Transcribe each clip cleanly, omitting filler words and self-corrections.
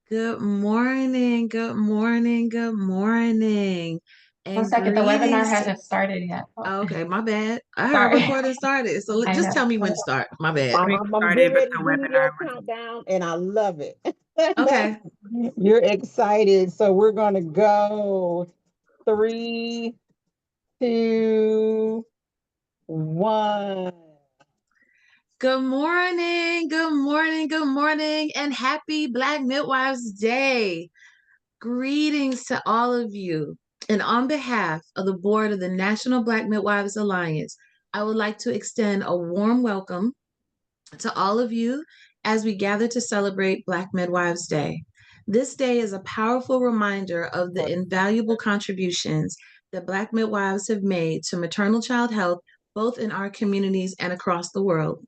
Good morning, good morning, good morning, One and second, the webinar greetings to, hasn't started yet. Oh, oh, okay, my bad. I heard sorry. recording started, so I just know. tell me when to start. My bad. I'm getting Started, but ready to the give you your webinar wasn't. countdown, and I love it. Okay, You're excited. So we're going to go 3, 2, 1. good morning, good morning, good morning, and happy Black Midwives Day. Greetings to all of you. And on behalf of the board of the National Black Midwives Alliance, I would like to extend a warm welcome to all of you as we gather to celebrate Black Midwives Day. This day is a powerful reminder of the invaluable contributions that Black midwives have made to maternal child health, both in our communities and across the world.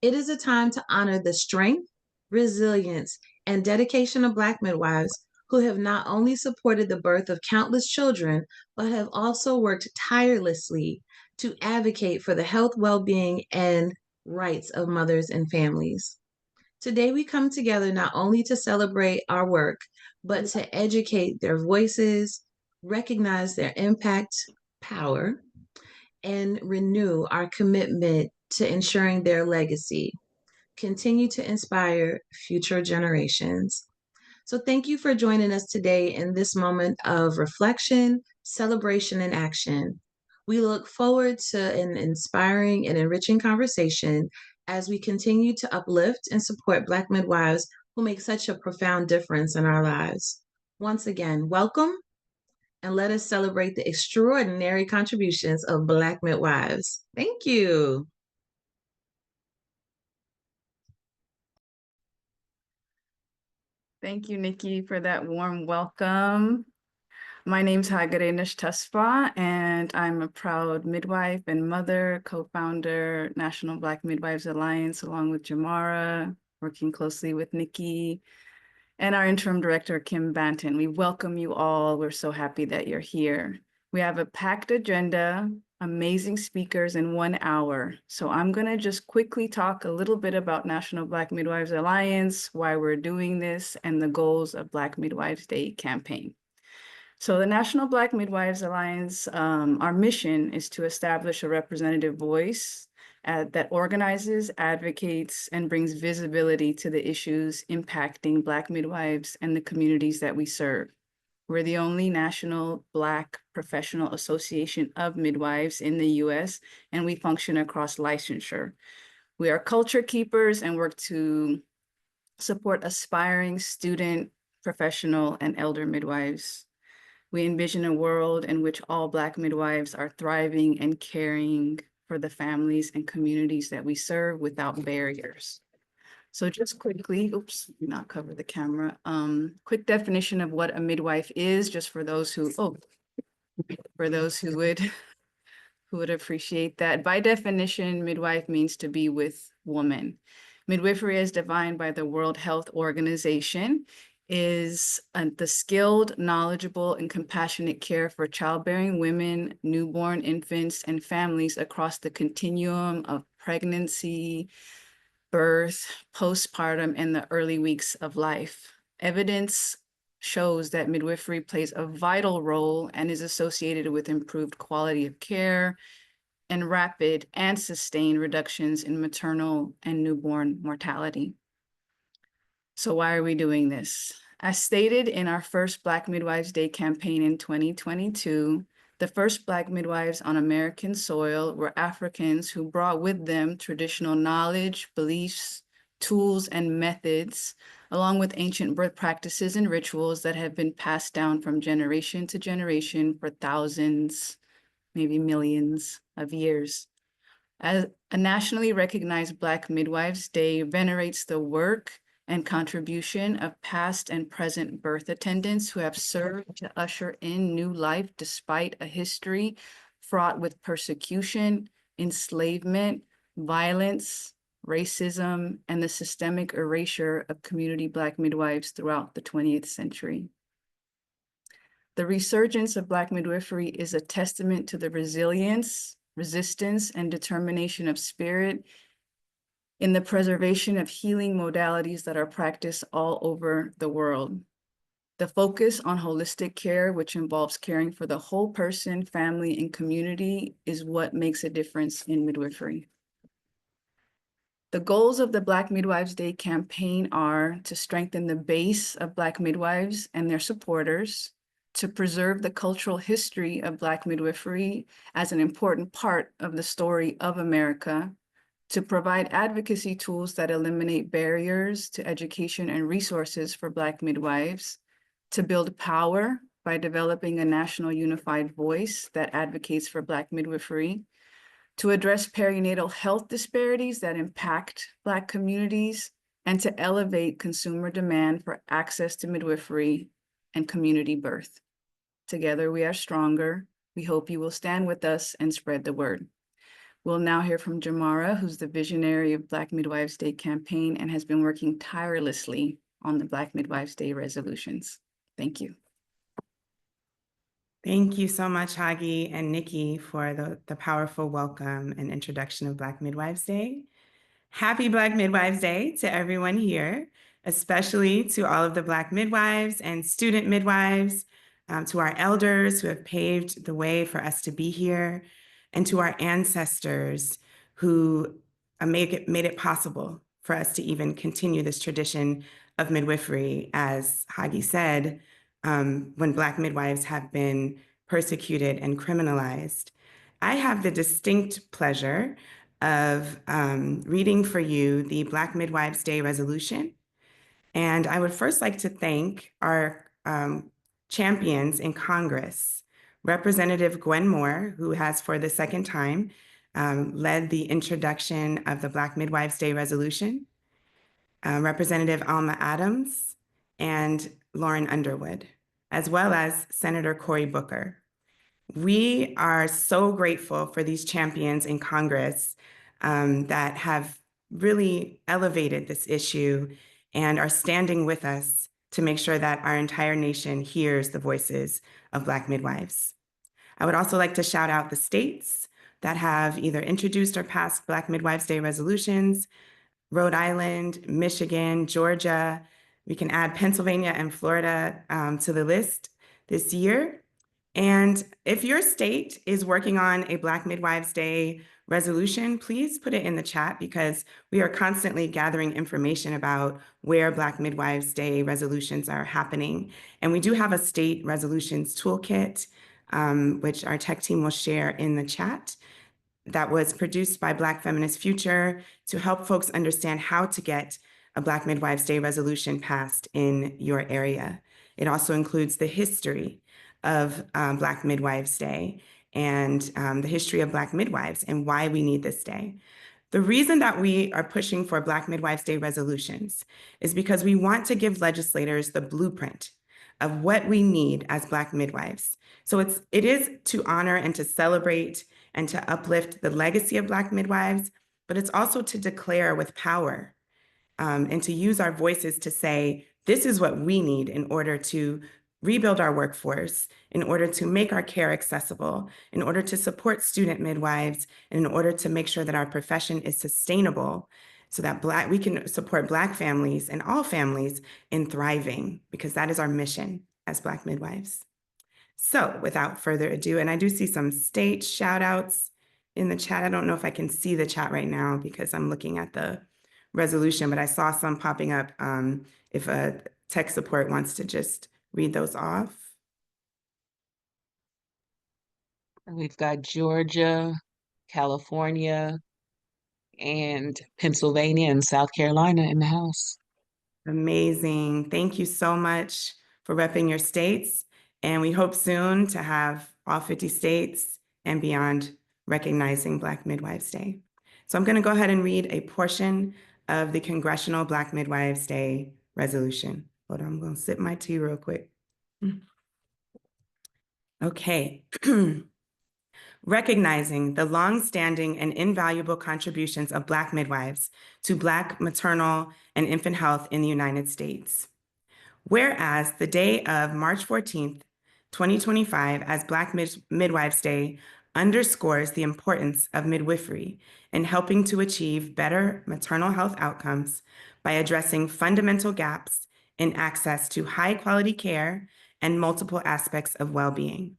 It is a time to honor the strength, resilience, and dedication of Black midwives who have not only supported the birth of countless children, but have also worked tirelessly to advocate for the health, well being, and rights of mothers and families. Today, we come together not only to celebrate our work, but to educate their voices, recognize their impact, power, and renew our commitment to ensuring their legacy continue to inspire future generations. So, thank you for joining us today in this moment of reflection, celebration, and action. We look forward to an inspiring and enriching conversation as we continue to uplift and support Black midwives who make such a profound difference in our lives. Once again, welcome, and let us celebrate the extraordinary contributions of Black midwives. Thank you. Thank you, Nikki, for that warm welcome. My name's Hagarinesh Taspa, and I'm a proud midwife and mother, co-founder, National Black Midwives Alliance, along with Jamara, working closely with Nikki, and our interim director, Kim Banton. We welcome you all. We're so happy that you're here. We have a packed agenda, amazing speakers in 1 hour. So I'm gonna just quickly talk a little bit about National Black Midwives Alliance, why we're doing this, and the goals of Black Midwives Day campaign. So the National Black Midwives Alliance, our mission is to establish a representative voice that organizes, advocates, and brings visibility to the issues impacting Black midwives and the communities that we serve. We're the only national Black professional association of midwives in the US, and we function across licensure. We are culture keepers and work to support aspiring student, professional, and elder midwives. We envision a world in which all Black midwives are thriving and caring for the families and communities that we serve without barriers. So just quickly, oops, not cover the camera. Quick definition of what a midwife is, just for those who, for those who would appreciate that. By definition, midwife means to be with woman. Midwifery, as defined by the World Health Organization, is the skilled, knowledgeable, and compassionate care for childbearing women, newborn infants, and families across the continuum of pregnancy, birth, postpartum, and the early weeks of life. Evidence shows that midwifery plays a vital role and is associated with improved quality of care and rapid and sustained reductions in maternal and newborn mortality. So why are we doing this? As stated in our first Black Midwives Day campaign in 2022, the first Black midwives on American soil were Africans who brought with them traditional knowledge, beliefs, tools, and methods, along with ancient birth practices and rituals that have been passed down from generation to generation for thousands, maybe millions of years. As a nationally recognized Black Midwives Day venerates the work and contribution of past and present birth attendants who have served to usher in new life despite a history fraught with persecution, enslavement, violence, racism, and the systemic erasure of community Black midwives throughout the 20th century. The resurgence of Black midwifery is a testament to the resilience, resistance, and determination of spirit in the preservation of healing modalities that are practiced all over the world. The focus on holistic care, which involves caring for the whole person, family, and community, is what makes a difference in midwifery. The goals of the Black Midwives Day campaign are to strengthen the base of Black midwives and their supporters, to preserve the cultural history of Black midwifery as an important part of the story of America, to provide advocacy tools that eliminate barriers to education and resources for Black midwives, to build power by developing a national unified voice that advocates for Black midwifery, to address perinatal health disparities that impact Black communities, and to elevate consumer demand for access to midwifery and community birth. Together we are stronger. We hope you will stand with us and spread the word. We'll now hear from Jamara, who's the visionary of Black Midwives Day campaign and has been working tirelessly on the Black Midwives Day resolutions. Thank you. Thank you so much, Hagi and Nikki, for the powerful welcome and introduction of Black Midwives Day. Happy Black Midwives Day to everyone here, especially to all of the Black midwives and student midwives, to our elders who have paved the way for us to be here, and to our ancestors who made it possible for us to even continue this tradition of midwifery, as Hagi said, when Black midwives have been persecuted and criminalized. I have the distinct pleasure of reading for you the Black Midwives Day resolution. And I would first like to thank our champions in Congress, Representative Gwen Moore, who has for the second time led the introduction of the Black Midwives Day resolution, Representative Alma Adams, and Lauren Underwood, as well as Senator Cory Booker. We are so grateful for these champions in Congress that have really elevated this issue and are standing with us to make sure that our entire nation hears the voices of Black midwives. I would also like to shout out the states that have either introduced or passed Black Midwives Day resolutions: Rhode Island, Michigan, Georgia. We can add Pennsylvania and Florida to the list this year. And if your state is working on a Black Midwives Day resolution, please put it in the chat, because we are constantly gathering information about where Black Midwives Day resolutions are happening. And we do have a state resolutions toolkit, which our tech team will share in the chat, that was produced by Black Feminist Future to help folks understand how to get a Black Midwives Day resolution passed in your area. It also includes the history of Black Midwives Day and the history of Black midwives and why we need this day. The reason that we are pushing for Black Midwives Day resolutions is because we want to give legislators the blueprint of what we need as Black midwives. So it is to honor and to celebrate and to uplift the legacy of Black midwives, but it's also to declare with power and to use our voices to say, this is what we need in order to rebuild our workforce, in order to make our care accessible, in order to support student midwives, and in order to make sure that our profession is sustainable so that we can support Black families and all families in thriving, because that is our mission as Black midwives. So without further ado, and I do see some state shout outs in the chat. I don't know if I can see the chat right now because I'm looking at the resolution, but I saw some popping up if a tech support wants to just read those off. We've got Georgia, California, and Pennsylvania and South Carolina in the house. Amazing. Thank you so much for repping your states. And we hope soon to have all 50 states and beyond recognizing Black Midwives Day. So I'm going to go ahead and read a portion of the Congressional Black Midwives Day resolution. Hold on, I'm going to sip my tea real quick. Okay. Recognizing the long-standing and invaluable contributions of Black midwives to Black maternal and infant health in the United States. Whereas the day of March 14th, 2025 as Black Midwives Day underscores the importance of midwifery in helping to achieve better maternal health outcomes by addressing fundamental gaps in access to high-quality care and multiple aspects of well-being.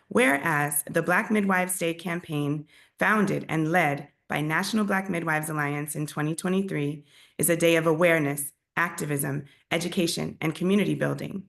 Whereas the Black Midwives Day campaign, founded and led by National Black Midwives Alliance in 2023, is a day of awareness, activism, education, and community building.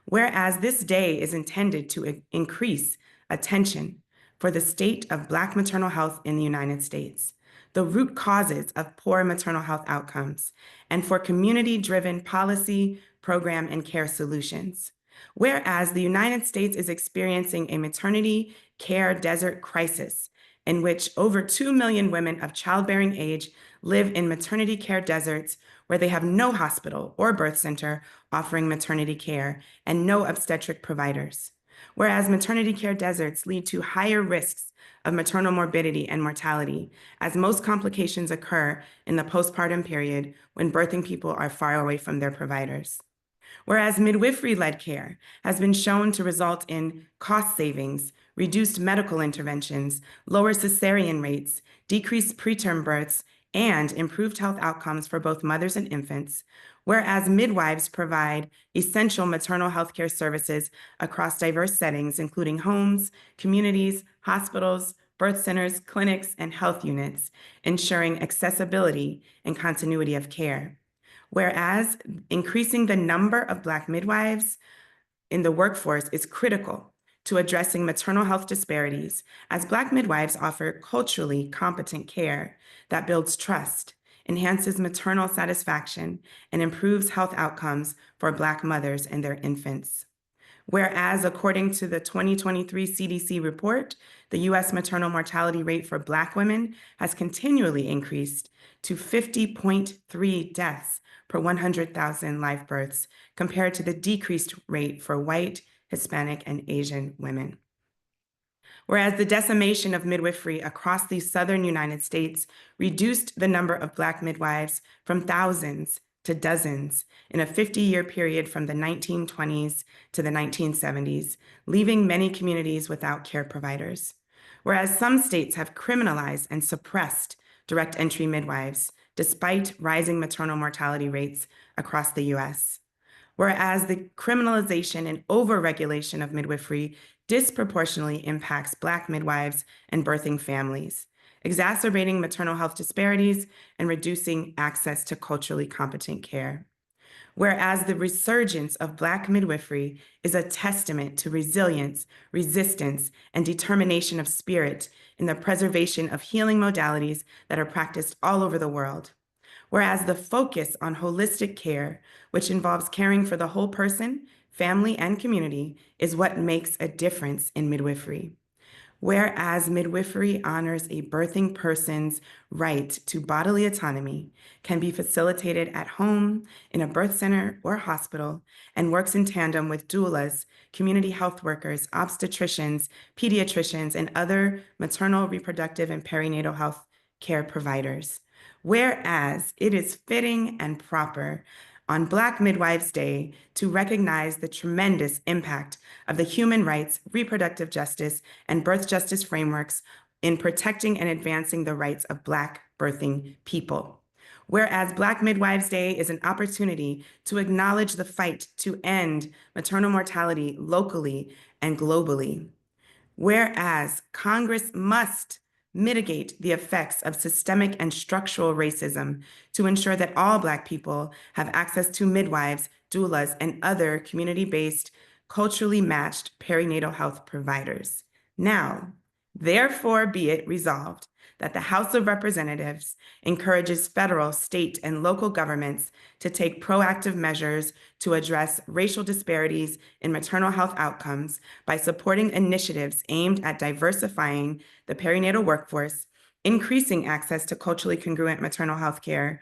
Whereas this day is intended to increase attention for the state of Black maternal health in the United States, the root causes of poor maternal health outcomes, and for community-driven policy, program, and care solutions. Whereas the United States is experiencing a maternity care desert crisis in which over 2 million women of childbearing age live in maternity care deserts where they have no hospital or birth center offering maternity care and no obstetric providers. Whereas maternity care deserts lead to higher risks of maternal morbidity and mortality, as most complications occur in the postpartum period when birthing people are far away from their providers. Whereas midwifery-led care has been shown to result in cost savings, reduced medical interventions, lower cesarean rates, decreased preterm births, and improved health outcomes for both mothers and infants, whereas midwives provide essential maternal health care services across diverse settings, including homes, communities, hospitals, birth centers, clinics, and health units, ensuring accessibility and continuity of care. Whereas increasing the number of Black midwives in the workforce is critical to addressing maternal health disparities, as Black midwives offer culturally competent care that builds trust, enhances maternal satisfaction, and improves health outcomes for Black mothers and their infants. Whereas, according to the 2023 CDC report, the U.S. maternal mortality rate for Black women has continually increased to 50.3 deaths per 100,000 live births, compared to the decreased rate for white, Hispanic, and Asian women. Whereas the decimation of midwifery across the southern United States reduced the number of Black midwives from thousands to dozens in a 50-year period from the 1920s to the 1970s, leaving many communities without care providers. Whereas some states have criminalized and suppressed direct entry midwives, despite rising maternal mortality rates across the US. Whereas the criminalization and overregulation of midwifery disproportionately impacts Black midwives and birthing families, exacerbating maternal health disparities and reducing access to culturally competent care. Whereas the resurgence of Black midwifery is a testament to resilience, resistance, and determination of spirit in the preservation of healing modalities that are practiced all over the world. Whereas the focus on holistic care, which involves caring for the whole person, family, and community, is what makes a difference in midwifery. Whereas midwifery honors a birthing person's right to bodily autonomy, can be facilitated at home, in a birth center or hospital, and works in tandem with doulas, community health workers, obstetricians, pediatricians, and other maternal, reproductive, and perinatal health care providers. Whereas it is fitting and proper on Black Midwives Day to recognize the tremendous impact of the human rights, reproductive justice, and birth justice frameworks in protecting and advancing the rights of Black birthing people. Whereas Black Midwives Day is an opportunity to acknowledge the fight to end maternal mortality locally and globally. Whereas Congress must mitigate the effects of systemic and structural racism to ensure that all Black people have access to midwives, doulas, and other community-based, culturally matched perinatal health providers. Now, therefore be it resolved that the House of Representatives encourages federal, state, and local governments to take proactive measures to address racial disparities in maternal health outcomes by supporting initiatives aimed at diversifying the perinatal workforce, increasing access to culturally congruent maternal health care,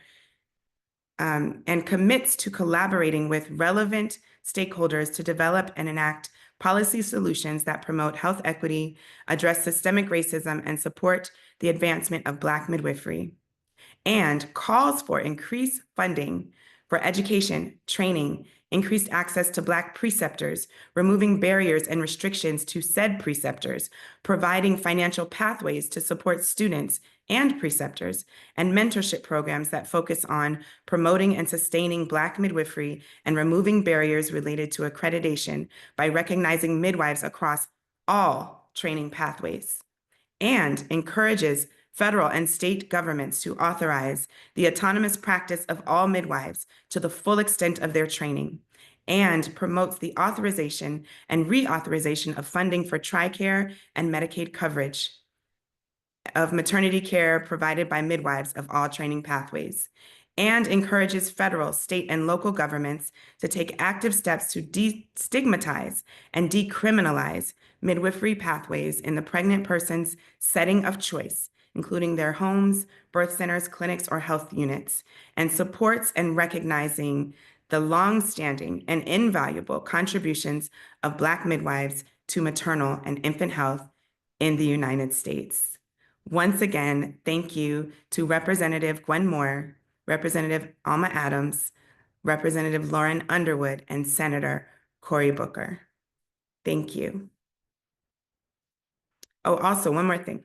and commits to collaborating with relevant stakeholders to develop and enact policy solutions that promote health equity, address systemic racism, and support the advancement of Black midwifery, and calls for increased funding for education, training, increased access to Black preceptors, removing barriers and restrictions to said preceptors, providing financial pathways to support students and preceptors, and mentorship programs that focus on promoting and sustaining Black midwifery and removing barriers related to accreditation by recognizing midwives across all training pathways, and encourages federal and state governments to authorize the autonomous practice of all midwives to the full extent of their training, and promotes the authorization and reauthorization of funding for TRICARE and Medicaid coverage of maternity care provided by midwives of all training pathways, and encourages federal, state, and local governments to take active steps to destigmatize and decriminalize midwifery pathways in the pregnant person's setting of choice, including their homes, birth centers, clinics, or health units, and supports and recognizing the long-standing and invaluable contributions of Black midwives to maternal and infant health in the United States. Once again, thank you to Representative Gwen Moore, Representative Alma Adams, Representative Lauren Underwood, and Senator Cory Booker. Thank you. Oh, also one more thing.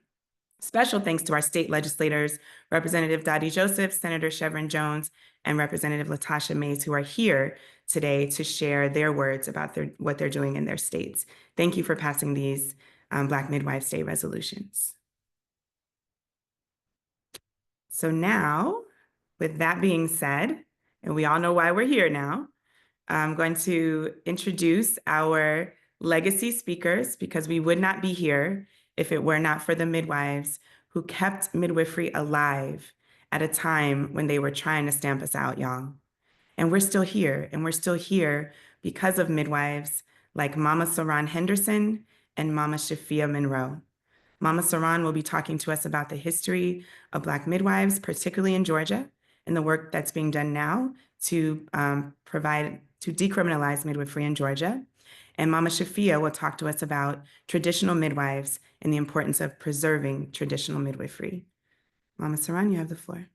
Special thanks to our state legislators, Representative Dottie Joseph, Senator Chevron Jones, and Representative Latasha Mays, who are here today to share their words about what they're doing in their states. Thank you for passing these Black Midwives Day resolutions. So now, with that being said, and we all know why we're here now, I'm going to introduce our legacy speakers, because we would not be here if it were not for the midwives who kept midwifery alive at a time when they were trying to stamp us out, y'all. And we're still here, and we're still here because of midwives like Mama Saran Henderson and Mama Shafia Monroe. Mama Saran will be talking to us about the history of Black midwives, particularly in Georgia, and the work that's being done now to decriminalize midwifery in Georgia. And Mama Shafia will talk to us about traditional midwives and the importance of preserving traditional midwifery. Mama Saran, you have the floor.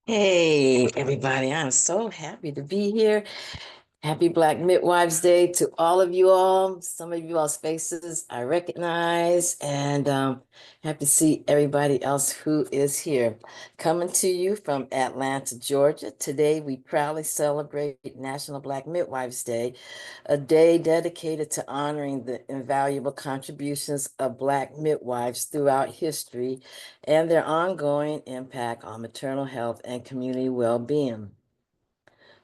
Hey, everybody, I'm so happy to be here. Happy Black Midwives Day to all of you all. Some of you all's faces I recognize, and happy to see everybody else who is here. Coming to you from Atlanta, Georgia. Today, we proudly celebrate National Black Midwives Day, a day dedicated to honoring the invaluable contributions of Black midwives throughout history and their ongoing impact on maternal health and community well-being.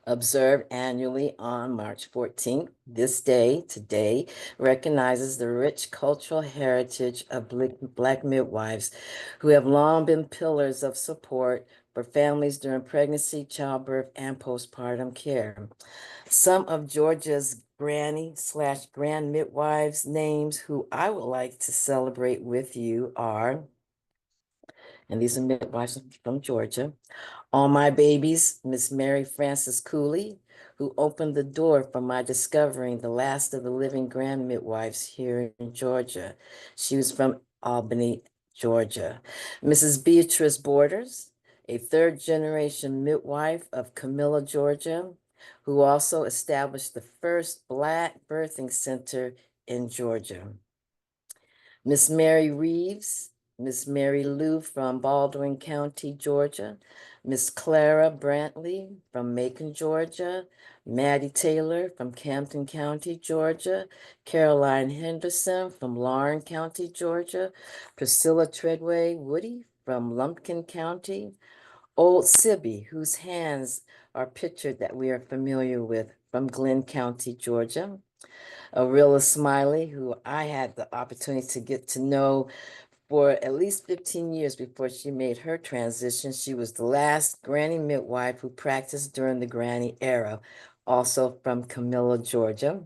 Observed annually on March 14th, this day, today, recognizes the rich cultural heritage of Black midwives who have long been pillars of support for families during pregnancy, childbirth, and postpartum care. Some of Georgia's granny/grand midwives names who I would like to celebrate with you are, and these are midwives from Georgia, All My Babies, Miss Mary Frances Cooley, who opened the door for my discovering the last of the living grand midwives here in Georgia. She was from Albany, Georgia. Mrs. Beatrice Borders, a third-generation midwife of Camilla, Georgia, who also established the first Black birthing center in Georgia. Miss Mary Reeves, Miss Mary Lou from Baldwin County, Georgia, Miss Clara Brantley from Macon, Georgia, Maddie Taylor from Campton County, Georgia, Caroline Henderson from Lauren County, Georgia, Priscilla Treadway Woody from Lumpkin County, Old Sibby, whose hands are pictured that we are familiar with, from Glenn County, Georgia, Arilla Smiley, who I had the opportunity to get to know for at least 15 years before she made her transition. She was the last granny midwife who practiced during the granny era, also from Camilla, Georgia.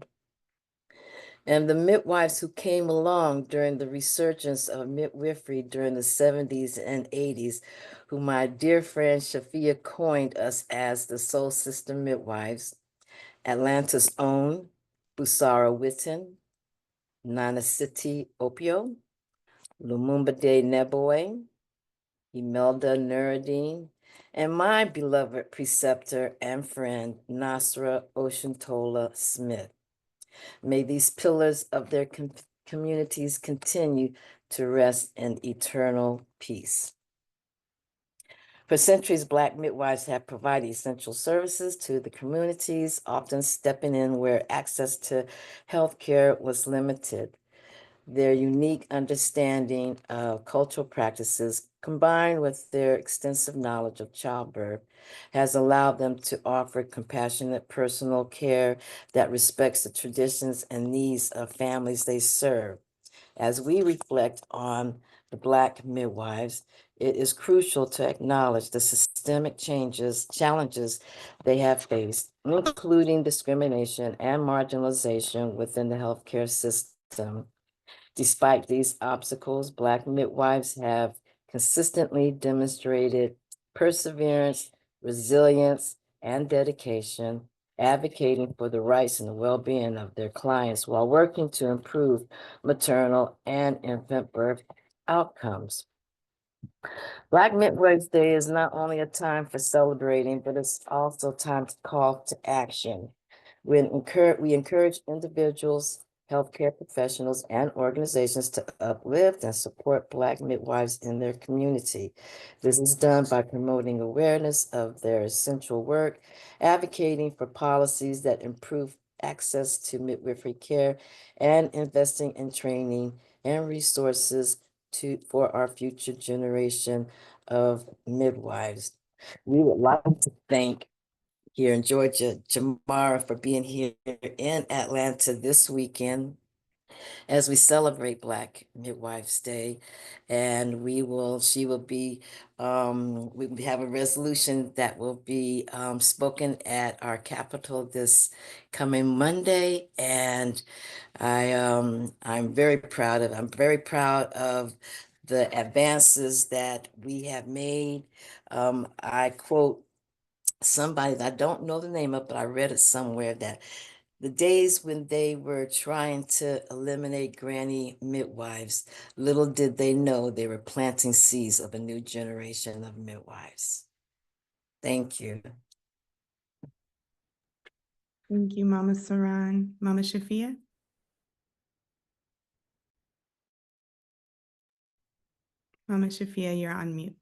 And the midwives who came along during the resurgence of midwifery during the 70s and 80s, who my dear friend Shafia coined us as the Soul Sister Midwives, Atlanta's own Busara Witten, Nana Siti Opio, Lumumba de Neboe, Imelda Nuruddin, and my beloved preceptor and friend, Nasra Oshintola Smith. May these pillars of their communities continue to rest in eternal peace. For centuries, Black midwives have provided essential services to the communities, often stepping in where access to healthcare was limited. Their unique understanding of cultural practices, combined with their extensive knowledge of childbirth, has allowed them to offer compassionate personal care that respects the traditions and needs of families they serve. As we reflect on the Black midwives, it is crucial to acknowledge the systemic challenges they have faced, including discrimination and marginalization within the healthcare system. Despite these obstacles, Black midwives have consistently demonstrated perseverance, resilience, and dedication, advocating for the rights and the well-being of their clients while working to improve maternal and infant birth outcomes. Black Midwives Day is not only a time for celebrating, but it's also time to call to action. We encourage individuals, healthcare professionals, and organizations to uplift and support Black midwives in their community. This is done by promoting awareness of their essential work, advocating for policies that improve access to midwifery care, and investing in training and resources for our future generation of midwives. We would like to thank here in Georgia, Jamara, for being here in Atlanta this weekend as we celebrate Black Midwives Day. And she will be, we have a resolution that will be spoken at our Capitol this coming Monday. And I'm very proud of the advances that we have made. I quote somebody that I don't know the name of, but I read it somewhere that the days when they were trying to eliminate granny midwives, little did they know they were planting seeds of a new generation of midwives. Thank you. Thank you, Mama Saran. Mama Shafia? Mama Shafia, you're on mute.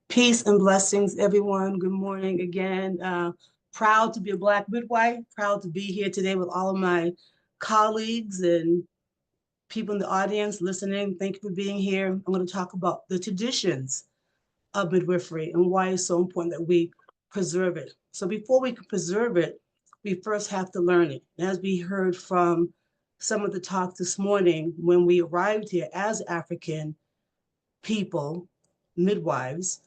Peace and blessings, everyone. Good morning again. Proud to be a Black midwife, proud to be here today with all of my colleagues and people in the audience listening. Thank you for being here. I'm going to talk about the traditions of midwifery and why it's so important that we preserve it. So before we can preserve it, we first have to learn it. As we heard from some of the talk this morning, when we arrived here as African people, midwives,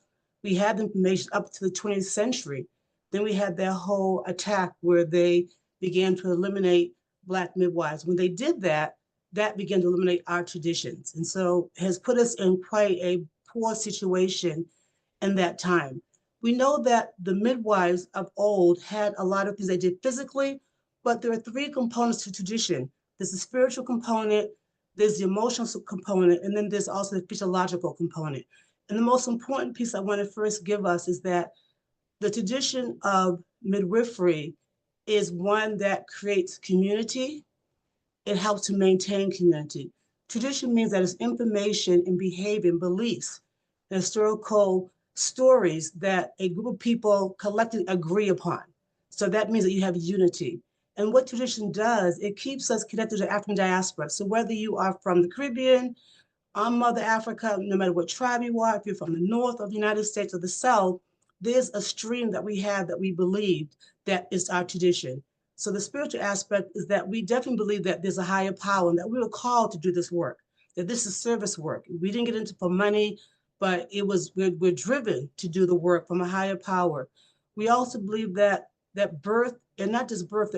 we had information up to the 20th century. Then we had that whole attack where they began to eliminate Black midwives. When they did that, that began to eliminate our traditions. And so has put us in quite a poor situation in that time. We know that the midwives of old had a lot of things they did physically, but there are three components to tradition. There's the spiritual component, there's the emotional component, and then there's also the physiological component. And the most important piece I want to first give us is that the tradition of midwifery is one that creates community. It helps to maintain community. Tradition means that it's information and behavior and beliefs, and historical stories that a group of people collectively agree upon. So that means that you have unity. And what tradition does, it keeps us connected to the African diaspora. So whether you are from the Caribbean, on Mother Africa, no matter what tribe you are, if you're from the north of the United States or the south, there's a stream that we have that we believe that is our tradition. So the spiritual aspect is that we definitely believe that there's a higher power and that we were called to do this work, that this is service work. We didn't get into it for money, but we're driven to do the work from a higher power. We also believe that birth, and not just birth,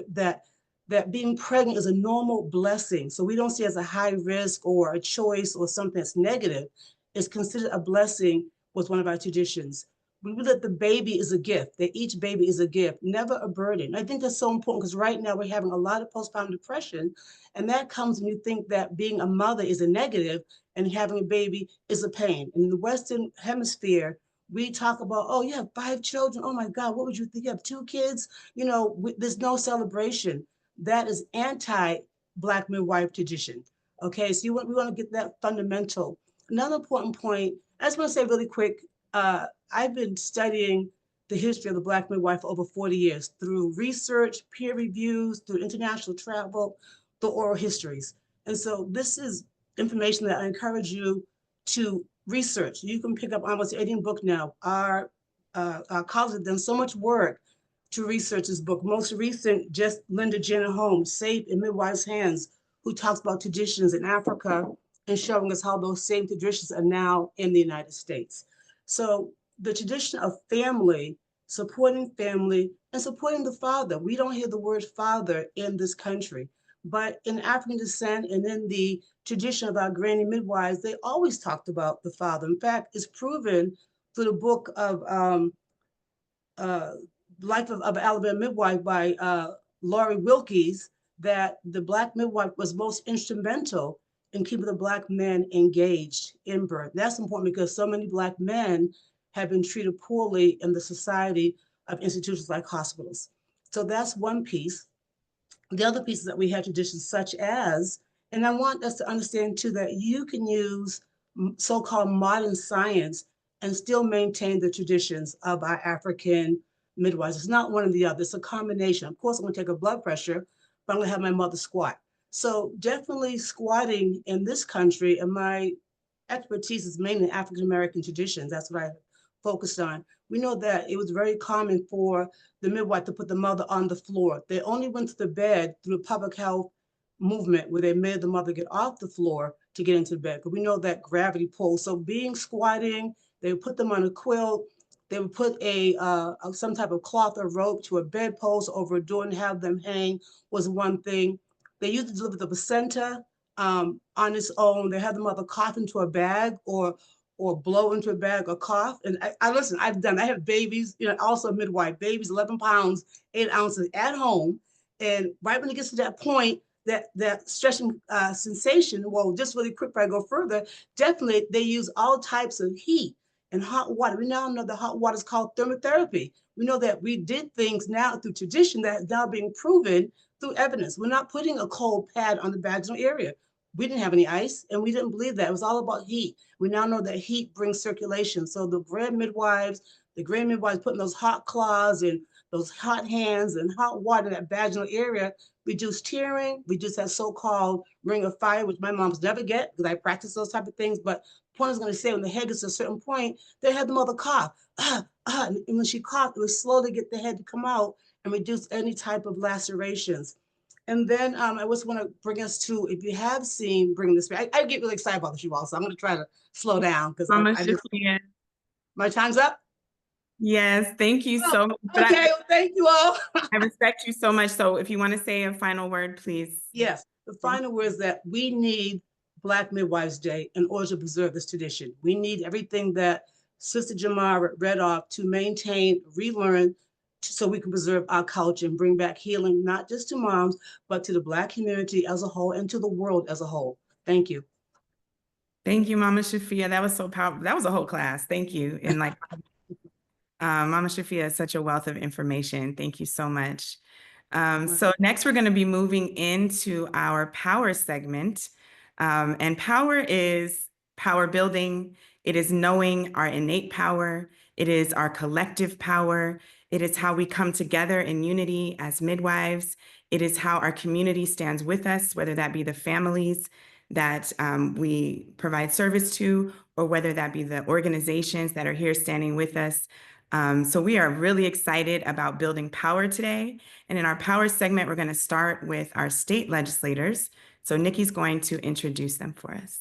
that being pregnant is a normal blessing. So we don't see it as a high risk or a choice or something that's negative. It's considered a blessing with one of our traditions. we believe that the baby is a gift, that each baby is a gift, never a burden. I think that's so important because right now we're having a lot of postpartum depression, and that comes when you think that being a mother is a negative and having a baby is a pain. And in the Western Hemisphere, we talk about, oh, you have 5 children. Oh my God, what would you think? You have 2 kids? You know, there's no celebration. That is anti-Black midwife tradition. Okay, so we want to get that fundamental. Another important point, I just want to say really quick, I've been studying the history of the Black midwife for over 40 years through research, peer reviews, through international travel, the oral histories. And so this is information that I encourage you to research. You can pick up almost any book now. Our colleagues have done so much work to research this book. Most recent, just Linda Jenna Holmes, Safe in Midwives' Hands, who talks about traditions in Africa and showing us how those same traditions are now in the United States. So the tradition of family, supporting family, and supporting the father. We don't hear the word father in this country, but in African descent and in the tradition of our granny midwives, they always talked about the father. In fact, it's proven through the book of uh, Life of Alabama Midwife by Laurie Wilkes that the Black midwife was most instrumental in keeping the Black men engaged in birth. That's important because so many Black men have been treated poorly in the society of institutions like hospitals. So that's one piece. The other pieces that we have traditions such as, and I want us to understand too that you can use so-called modern science and still maintain the traditions of our African midwives. It's not one or the other, it's a combination. Of course, I'm gonna take a blood pressure, but I'm gonna have my mother squat. So definitely squatting in this country, and my expertise is mainly African-American traditions. That's what I focused on. We know that it was very common for the midwife to put the mother on the floor. They only went to the bed through a public health movement where they made the mother get off the floor to get into the bed. Because we know that gravity pulls. So being squatting, they would put them on a quilt. They would put some type of cloth or rope to a bedpost over a door and have them hang was one thing. They used to deliver the placenta on its own. They had the mother cough into a bag or blow into a bag or cough. And I listen, I have babies, you know, also midwife, babies, 11 pounds, 8 ounces at home. And right when it gets to that point, that stretching sensation, well, just really quick before I go further, definitely they use all types of heat and hot water. We now know that hot water is called thermotherapy. We know that we did things now through tradition that is now being proven through evidence. We're not putting a cold pad on the vaginal area. We didn't have any ice and we didn't believe that. It was all about heat. We now know that heat brings circulation. So the grand midwives putting those hot claws and those hot hands and hot water in that vaginal area reduce tearing, reduce that so-called ring of fire, which my moms never get because I practice those type of things. But point is going to say when the head gets to a certain point, they had the mother cough. And when she coughed, it would slowly get the head to come out and reduce any type of lacerations. And then I just want to bring us to, if you have seen Bring This Back, I get really excited about this, you all, so I'm going to try to slow down because Mama I just, Shafia. my time's up? Yes, thank you so much. Okay, well, thank you all. I respect you so much. So if you want to say a final word, please. Yes, the final word is that we need Black Midwives Day in order to preserve this tradition. We need everything that Sister Jamara read off to maintain, relearn, so we can preserve our culture and bring back healing, not just to moms, but to the Black community as a whole and to the world as a whole. Thank you. Thank you, Mama Shafia. That was so powerful. That was a whole class. Thank you. And like, Mama Shafia is such a wealth of information. Thank you so much. So next we're going to be moving into our power segment. And power is power building. It is knowing our innate power. It is our collective power. It is how we come together in unity as midwives. It is how our community stands with us, whether that be the families that we provide service to, or whether that be the organizations that are here standing with us. So we are really excited about building power today. And in our power segment, we're going to start with our state legislators. So Nikki's going to introduce them for us.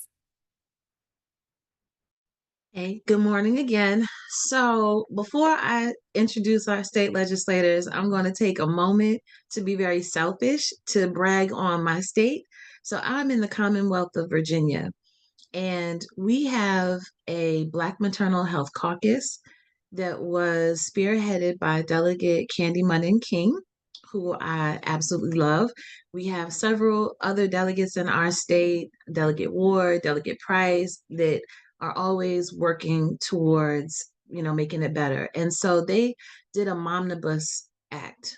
Hey, good morning again. So before I introduce our state legislators, I'm going to take a moment to be very selfish, to brag on my state. So I'm in the Commonwealth of Virginia, and we have a Black Maternal Health Caucus. that was spearheaded by Delegate Candy Munnin King, who I absolutely love. We have several other delegates in our state, Delegate Ward, Delegate Price, that are always working towards, making it better. And so they did a Momnibus Act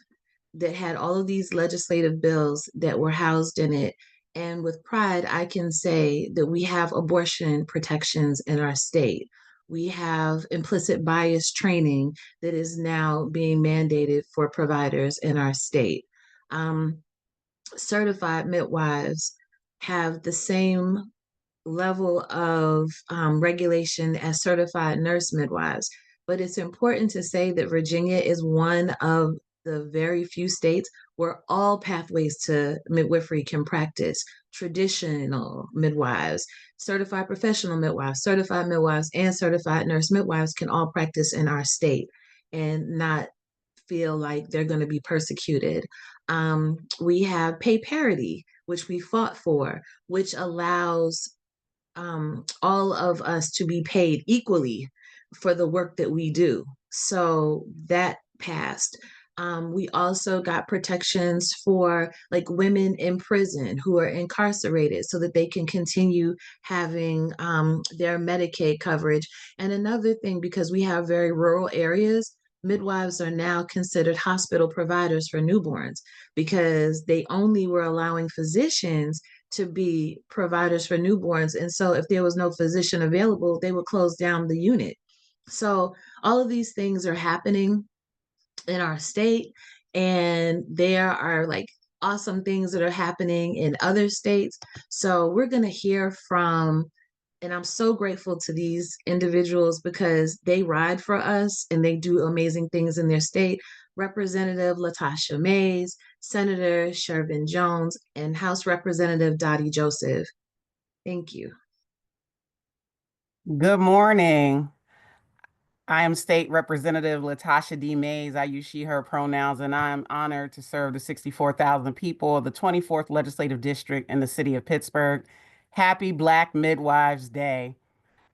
that had all of these legislative bills that were housed in it. And with pride, I can say that we have abortion protections in our state. We have implicit bias training that is now being mandated for providers in our state. Certified midwives have the same level of regulation as certified nurse midwives. But it's important to say that Virginia is one of the very few states where all pathways to midwifery can practice. Traditional midwives, certified midwives, and certified nurse midwives can all practice in our state and not feel like they're going to be persecuted. We have pay parity, which we fought for, which allows all of us to be paid equally for the work that we do. So that passed. We also got protections for like women in prison who are incarcerated so that they can continue having their Medicaid coverage. And another thing, because we have very rural areas, midwives are now considered hospital providers for newborns because they only were allowing physicians to be providers for newborns. And so if there was no physician available, they would close down the unit. So all of these things are happening in our state, and there are like awesome things that are happening in other states. So we're going to hear from, and I'm so grateful to these individuals because they ride for us and they do amazing things in their state. Representative Latasha Mays, Senator Shervin Jones, and House Representative Dottie Joseph. Thank you. Good morning. I am State Representative Latasha D. Mays. I use she, her pronouns, and I am honored to serve the 64,000 people of the 24th Legislative District in the city of Pittsburgh. Happy Black Midwives Day.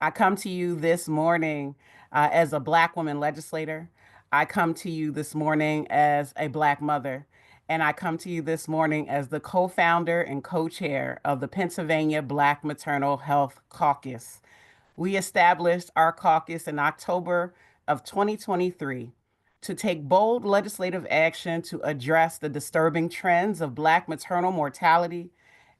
I come to you this morning as a Black woman legislator. I come to you this morning as a Black mother. And I come to you this morning as the co-founder and co-chair of the Pennsylvania Black Maternal Health Caucus. We established our caucus in October of 2023 to take bold legislative action to address the disturbing trends of Black maternal mortality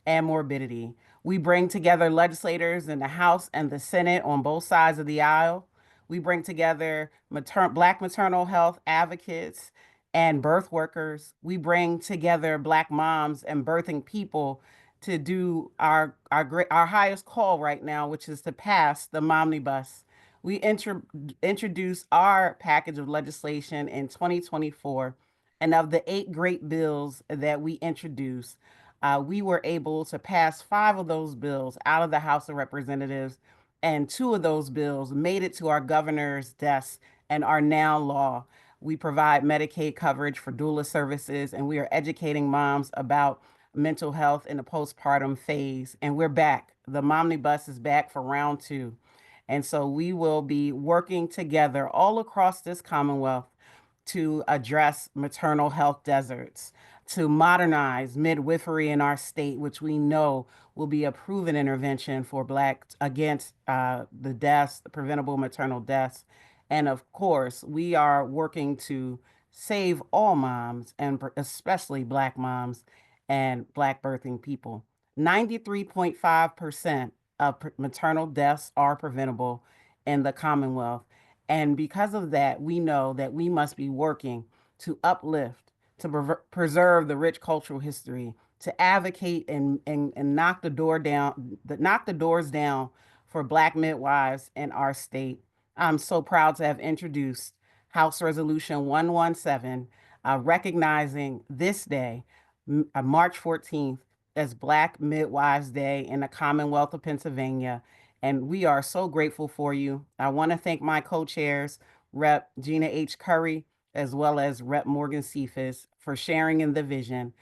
and morbidity. We bring together legislators in the House and the Senate on both sides of the aisle. We bring together Black maternal health advocates and birth workers. We bring together Black moms and birthing people to do our highest call right now, which is to pass the Momnibus. We introduced our package of legislation in 2024, and of the 8 great bills that we introduced, we were able to pass 5 of those bills out of the House of Representatives, and 2 of those bills made it to our governor's desk and are now law. We provide Medicaid coverage for doula services, and we are educating moms about mental health in the postpartum phase. And we're back. The Momnibus is back for round 2. And so we will be working together all across this Commonwealth to address maternal health deserts, to modernize midwifery in our state, which we know will be a proven intervention for Black against the deaths, the preventable maternal deaths. And of course, we are working to save all moms, and especially Black moms and Black birthing people. 93.5% of maternal deaths are preventable in the Commonwealth. And because of that, we know that we must be working to uplift, to preserve the rich cultural history, to advocate and knock the doors down for Black midwives in our state. I'm so proud to have introduced House Resolution 117, recognizing this day, March 14th, as Black Midwives Day in the Commonwealth of Pennsylvania. And we are so grateful for you. I want to thank my co-chairs, Rep. Gina H. Curry, as well as Rep. Morgan Cephas, for sharing in the vision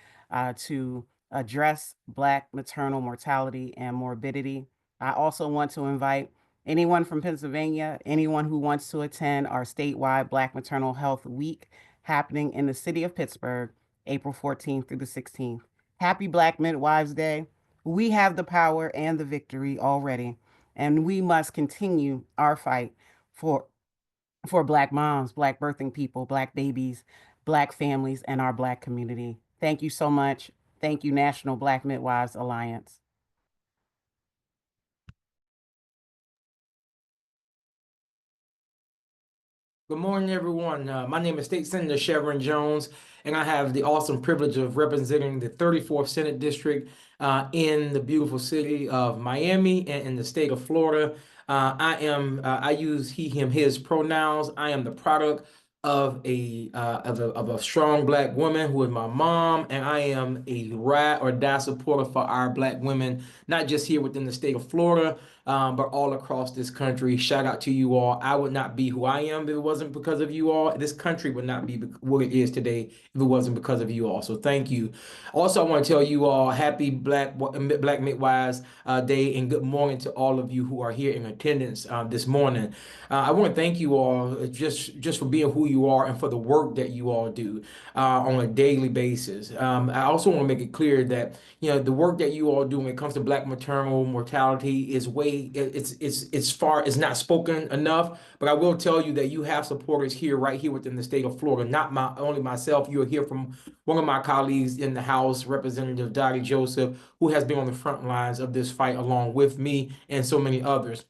to address Black maternal mortality and morbidity. I also want to invite Anyone from Pennsylvania, anyone who wants to attend our statewide Black Maternal Health Week happening in the city of Pittsburgh, April 14th through the 16th. Happy Black Midwives Day. We have the power and the victory already, and we must continue our fight for Black moms, Black birthing people, Black babies, Black families, and our Black community. Thank you so much. Thank you, National Black Midwives Alliance. Good morning, everyone. My name is State Senator Chevron Jones, and I have the awesome privilege of representing the 34th Senate District in the beautiful city of Miami and in the state of Florida. I use he, him, his pronouns. I am the product of a strong Black woman who is my mom, and I am a ride or die supporter for our Black women, not just here within the state of Florida, but all across this country. Shout out to you all. I would not be who I am if it wasn't because of you all. This country would not be what it is today if it wasn't because of you all. So thank you. Also, I want to tell you all happy Black Midwives Day, and good morning to all of you who are here in attendance this morning. I want to thank you all just for being who you are and for the work that you all do on a daily basis. I also want to make it clear that the work that you all do when it comes to Black maternal mortality is it's not spoken enough. But I will tell you that you have supporters right here within the state of Florida. Not only myself. You'll hear from one of my colleagues in the House, Representative Dottie Joseph, who has been on the front lines of this fight along with me and so many others.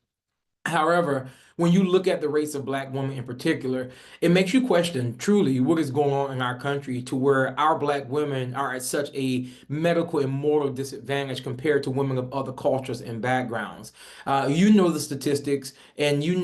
However, when you look at the race of Black women in particular, it makes you question truly what is going on in our country to where our Black women are at such a medical and moral disadvantage compared to women of other cultures and backgrounds. You know the statistics, and we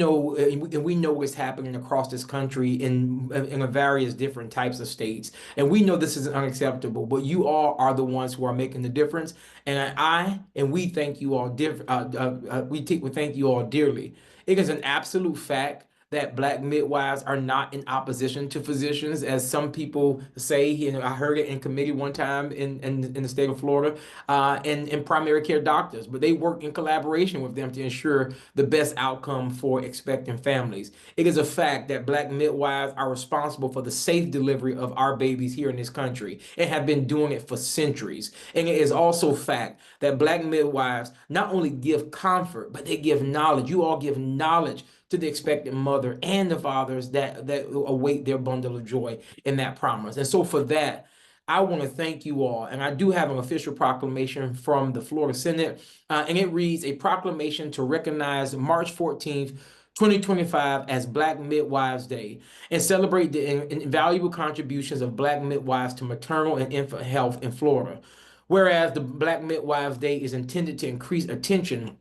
know what's happening across this country in various different types of states, and we know this is unacceptable. But you all are the ones who are making the difference, and we thank you all. We thank you all dearly. It is an absolute fact that Black midwives are not in opposition to physicians, as some people say. I heard it in committee one time in the state of Florida, and primary care doctors, but they work in collaboration with them to ensure the best outcome for expectant families. It is a fact that Black midwives are responsible for the safe delivery of our babies here in this country and have been doing it for centuries. And it is also a fact that Black midwives not only give comfort, but they give knowledge. You all give knowledge to the expectant mother and the fathers that await their bundle of joy in that promise. And so for that, I want to thank you all. And I do have an official proclamation from the Florida Senate, and it reads, a proclamation to recognize March 14th, 2025 as Black Midwives Day and celebrate the invaluable contributions of Black midwives to maternal and infant health in Florida. Whereas the Black Midwives Day is intended to increase attention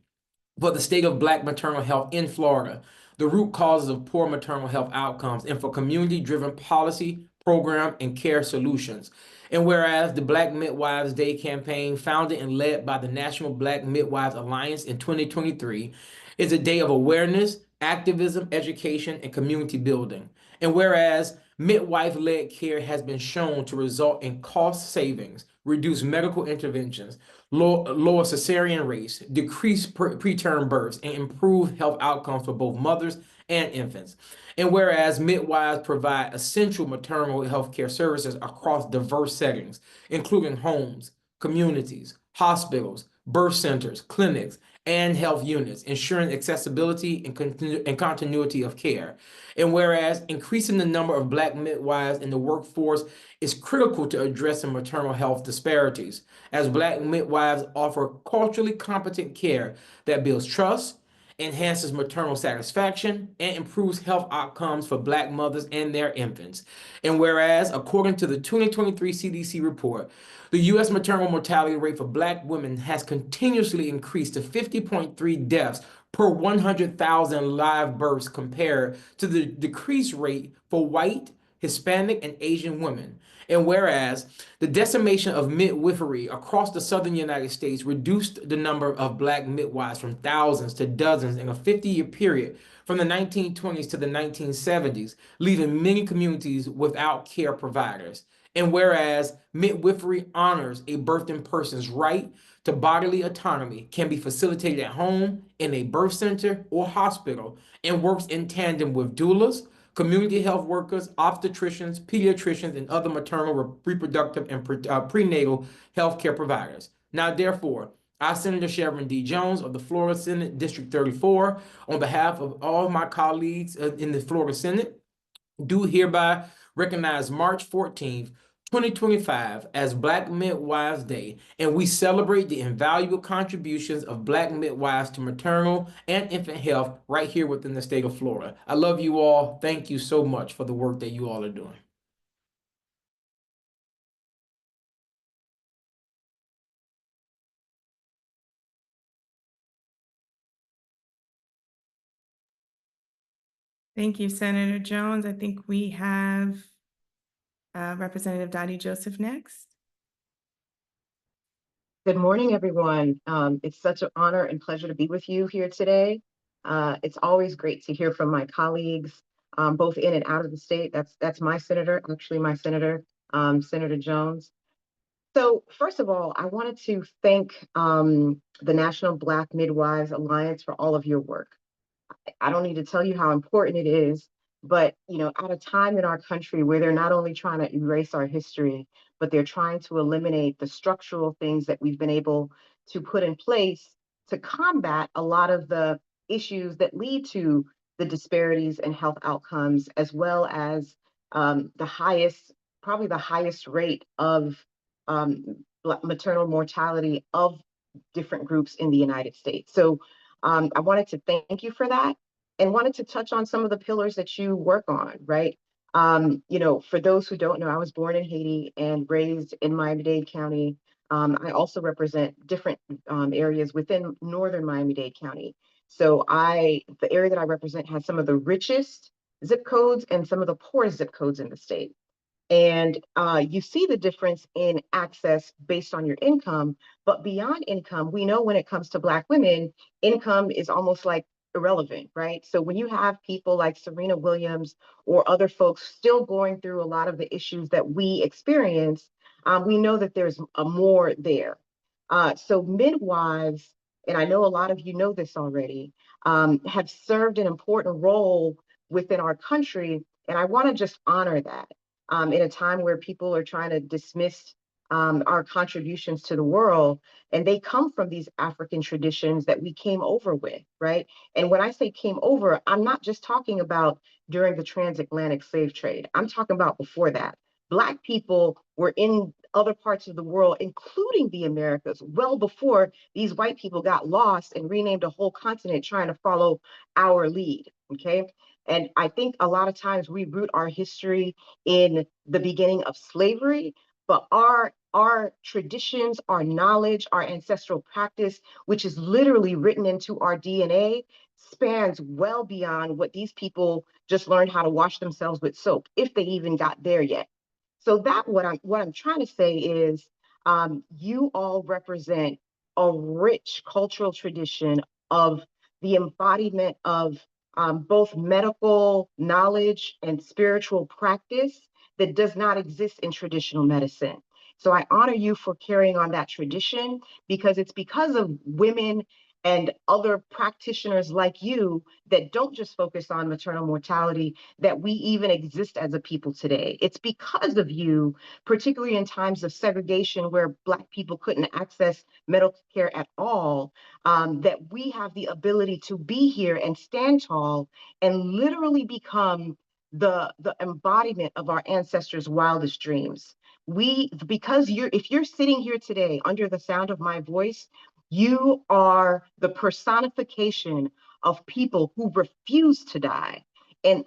for the state of Black maternal health in Florida, the root causes of poor maternal health outcomes, and for community-driven policy, program, and care solutions. And whereas the Black Midwives Day campaign, founded and led by the National Black Midwives Alliance in 2023, is a day of awareness, activism, education, and community building. And whereas midwife-led care has been shown to result in cost savings, reduce medical interventions, lower cesarean rates, decrease preterm births, and improve health outcomes for both mothers and infants. And whereas midwives provide essential maternal health care services across diverse settings, including homes, communities, hospitals, birth centers, clinics, and health units, ensuring accessibility and continuity of care. And whereas increasing the number of Black midwives in the workforce is critical to addressing maternal health disparities, as Black midwives offer culturally competent care that builds trust, enhances maternal satisfaction, and improves health outcomes for Black mothers and their infants. And whereas, according to the 2023 CDC report, the U.S. maternal mortality rate for Black women has continuously increased to 50.3 deaths per 100,000 live births compared to the decreased rate for white, Hispanic, and Asian women. And whereas the decimation of midwifery across the southern United States reduced the number of Black midwives from thousands to dozens in a 50-year period from the 1920s to the 1970s, leaving many communities without care providers. And whereas midwifery honors a birthing person's right to bodily autonomy, can be facilitated at home, in a birth center or hospital, and works in tandem with doulas, community health workers, obstetricians, pediatricians, and other maternal, reproductive, and prenatal healthcare providers. Now, therefore, I, Senator Sharon D. Jones of the Florida Senate, District 34, on behalf of all of my colleagues in the Florida Senate, do hereby recognize March 14th, 2025 as Black Midwives Day, and we celebrate the invaluable contributions of Black midwives to maternal and infant health right here within the state of Florida. I love you all. Thank you so much for the work that you all are doing. Thank you, Senator Jones. I think we have Representative Dottie Joseph next. Good morning, everyone. It's such an honor and pleasure to be with you here today. It's always great to hear from my colleagues, both in and out of the state. That's my senator, actually my senator, Senator Jones. So first of all, I wanted to thank the National Black Midwives Alliance for all of your work. I don't need to tell you how important it is, but at a time in our country where they're not only trying to erase our history, but they're trying to eliminate the structural things that we've been able to put in place to combat a lot of the issues that lead to the disparities in health outcomes, as well as probably the highest rate of maternal mortality of different groups in the United States. So I wanted to thank you for that and wanted to touch on some of the pillars that you work on, right? For those who don't know, I was born in Haiti and raised in Miami-Dade County. I also represent different areas within northern Miami-Dade County. So the area that I represent has some of the richest zip codes and some of the poorest zip codes in the state. And you see the difference in access based on your income, but beyond income, we know when it comes to Black women, income is almost like irrelevant, right? So when you have people like Serena Williams or other folks still going through a lot of the issues that we experience, we know that there's a more there. So midwives, and I know a lot of you know this already, have served an important role within our country, and I want to just honor that. In a time where people are trying to dismiss our contributions to the world, and they come from these African traditions that we came over with, right? And when I say came over, I'm not just talking about during the transatlantic slave trade. I'm talking about before that. Black people were in other parts of the world, including the Americas, well before these white people got lost and renamed a whole continent trying to follow our lead, okay? And I think a lot of times we root our history in the beginning of slavery, but our traditions, our knowledge, our ancestral practice, which is literally written into our DNA, spans well beyond what these people just learned how to wash themselves with soap, if they even got there yet. So what I'm trying to say is, you all represent a rich cultural tradition of the embodiment of both medical knowledge and spiritual practice that does not exist in traditional medicine. So I honor you for carrying on that tradition, because it's because of women and other practitioners like you that don't just focus on maternal mortality that we even exist as a people today. It's because of you, particularly in times of segregation where Black people couldn't access medical care at all, that we have the ability to be here and stand tall and literally become the embodiment of our ancestors' wildest dreams. If you're sitting here today under the sound of my voice, you are the personification of people who refuse to die and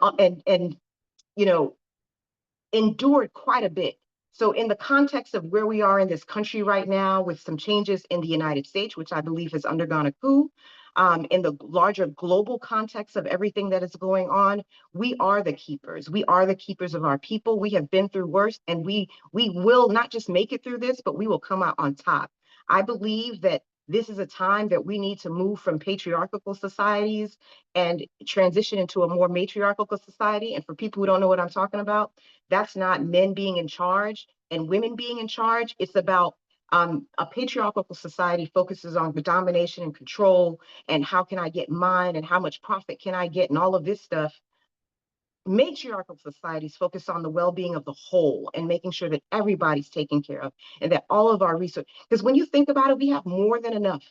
endured quite a bit. So in the context of where we are in this country right now, with some changes in the United States, which I believe has undergone a coup, in the larger global context of everything that is going on, we are the keepers. We are the keepers of our people. We have been through worse, and we will not just make it through this, but we will come out on top. I believe that This is a time that we need to move from patriarchal societies and transition into a more matriarchal society. And for people who don't know what I'm talking about, that's not men being in charge and women being in charge. It's about a patriarchal society focuses on the domination and control and how can I get mine and how much profit can I get and all of this stuff. Matriarchal societies focus on the well-being of the whole and making sure that everybody's taken care of and that all of our research, because when you think about it, we have more than enough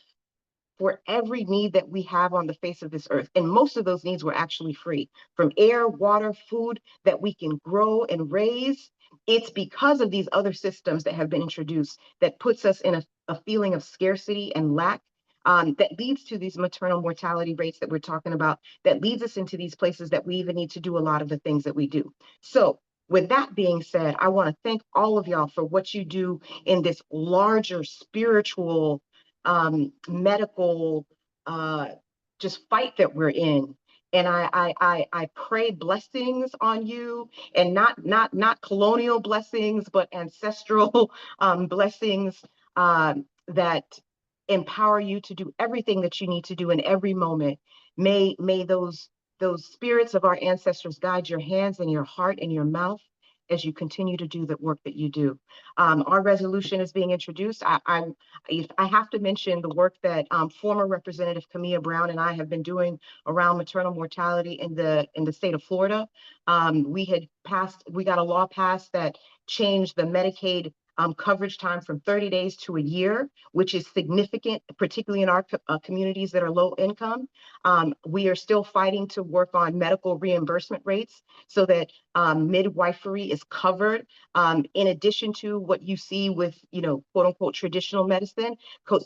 for every need that we have on the face of this earth. And most of those needs were actually free, from air, water, food that we can grow and raise. It's because of these other systems that have been introduced that puts us in a feeling of scarcity and lack, that leads to these maternal mortality rates that we're talking about, that leads us into these places that we even need to do a lot of the things that we do. So with that being said, I want to thank all of y'all for what you do in this larger spiritual, medical, just fight that we're in. And I pray blessings on you, and not colonial blessings, but ancestral blessings that empower you to do everything that you need to do in every moment. May those spirits of our ancestors guide your hands and your heart and your mouth as you continue to do the work that you do. Our resolution is being introduced. I have to mention the work that former Representative Camilla Brown and I have been doing around maternal mortality in the state of Florida. We got a law passed that changed the Medicaid coverage time from 30 days to a year, which is significant, particularly in our communities that are low income. We are still fighting to work on medical reimbursement rates so that midwifery is covered, in addition to what you see with, quote unquote, traditional medicine.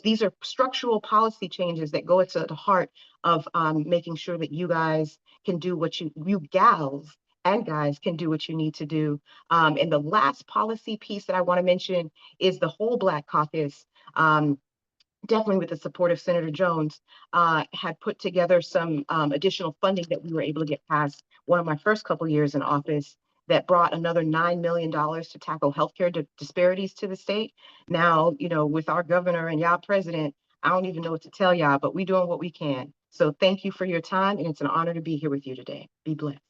These are structural policy changes that go to the heart of making sure that you guys can do what you gals and guys can do what you need to do. And the last policy piece that I want to mention is the Whole Black Caucus, definitely with the support of Senator Jones, had put together some additional funding that we were able to get past one of my first couple of years in office that brought another $9 million to tackle healthcare disparities to the state. Now, with our governor and y'all president, I don't even know what to tell y'all, but we're doing what we can. So thank you for your time, and it's an honor to be here with you today. Be blessed.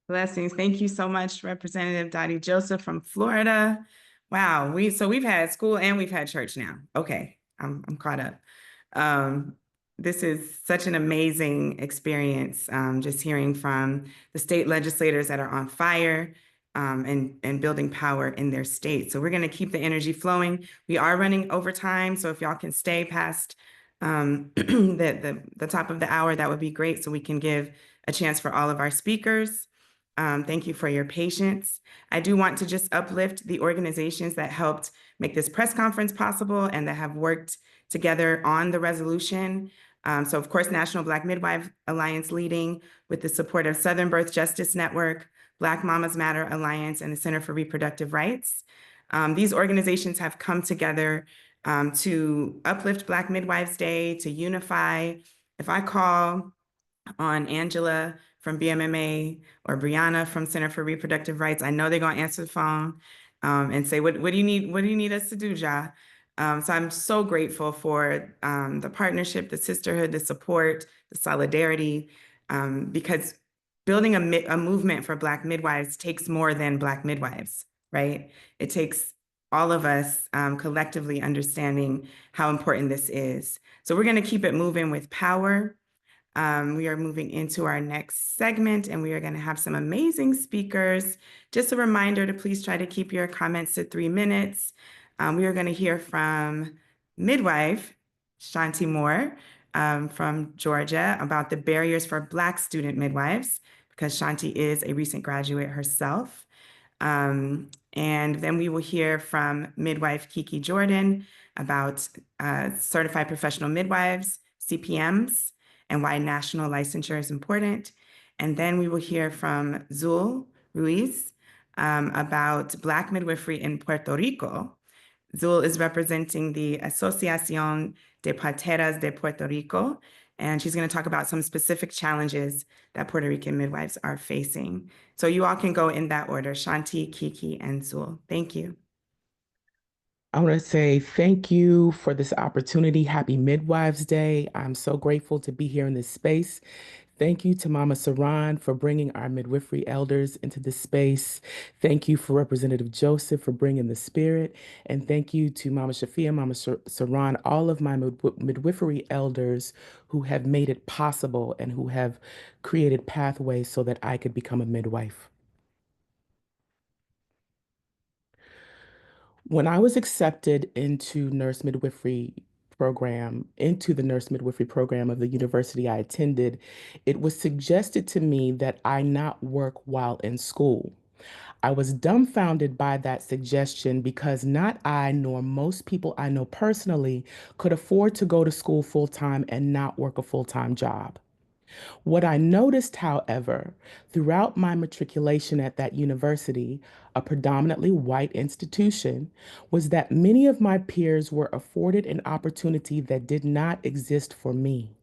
Blessings. Thank you so much, Representative Dottie Joseph from Florida. Wow, we've had school and we've had church now. Okay, I'm caught up. This is such an amazing experience, just hearing from the state legislators that are on fire and building power in their state. So we're going to keep the energy flowing. We are running over time, so if y'all can stay past the top of the hour, that would be great, so we can give a chance for all of our speakers. Thank you for your patience. I do want to just uplift the organizations that helped make this press conference possible and that have worked together on the resolution. So of course, National Black Midwife Alliance leading with the support of Southern Birth Justice Network, Black Mamas Matter Alliance, and the Center for Reproductive Rights. These organizations have come together to uplift Black Midwives Day, to unify. If I call on Angela from BMMA or Brianna from Center for Reproductive Rights, I know they're gonna answer the phone and say, what do you need? What do you need us to do, Ja? So I'm so grateful for the partnership, the sisterhood, the support, the solidarity, because building a movement for Black midwives takes more than Black midwives, right? It takes all of us collectively understanding how important this is. So we're gonna keep it moving with power. We are moving into our next segment, and we are going to have some amazing speakers. Just a reminder to please try to keep your comments to 3 minutes. We are going to hear from midwife Shanti Moore from Georgia about the barriers for Black student midwives, because Shanti is a recent graduate herself. And then we will hear from midwife Kiki Jordan about certified professional midwives, CPMs, and why national licensure is important. And then we will hear from Zul Ruiz about Black midwifery in Puerto Rico. Zul is representing the Asociación de Parteras de Puerto Rico, and she's going to talk about some specific challenges that Puerto Rican midwives are facing. So you all can go in that order: Shanti, Kiki, and Zul. Thank you. I want to say thank you for this opportunity. Happy Midwives Day. I'm so grateful to be here in this space. Thank you to Mama Saran for bringing our midwifery elders into this space. Thank you for Representative Joseph for bringing the spirit. And thank you to Mama Shafia, Mama Saran, all of my midwifery elders who have made it possible and who have created pathways so that I could become a midwife. When I was accepted into the nurse midwifery program of the university I attended, it was suggested to me that I not work while in school. I was dumbfounded by that suggestion because not I nor most people I know personally could afford to go to school full time and not work a full-time job. What I noticed, however, throughout my matriculation at that university, a predominantly white institution, was that many of my peers were afforded an opportunity that did not exist for me.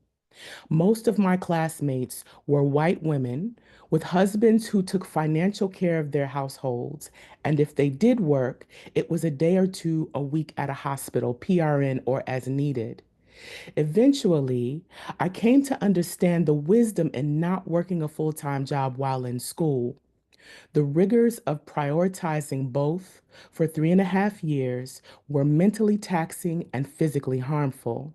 Most of my classmates were white women with husbands who took financial care of their households, and if they did work, it was a day or two a week at a hospital, PRN, or as needed. Eventually, I came to understand the wisdom in not working a full-time job while in school. The rigors of prioritizing both for 3.5 years were mentally taxing and physically harmful.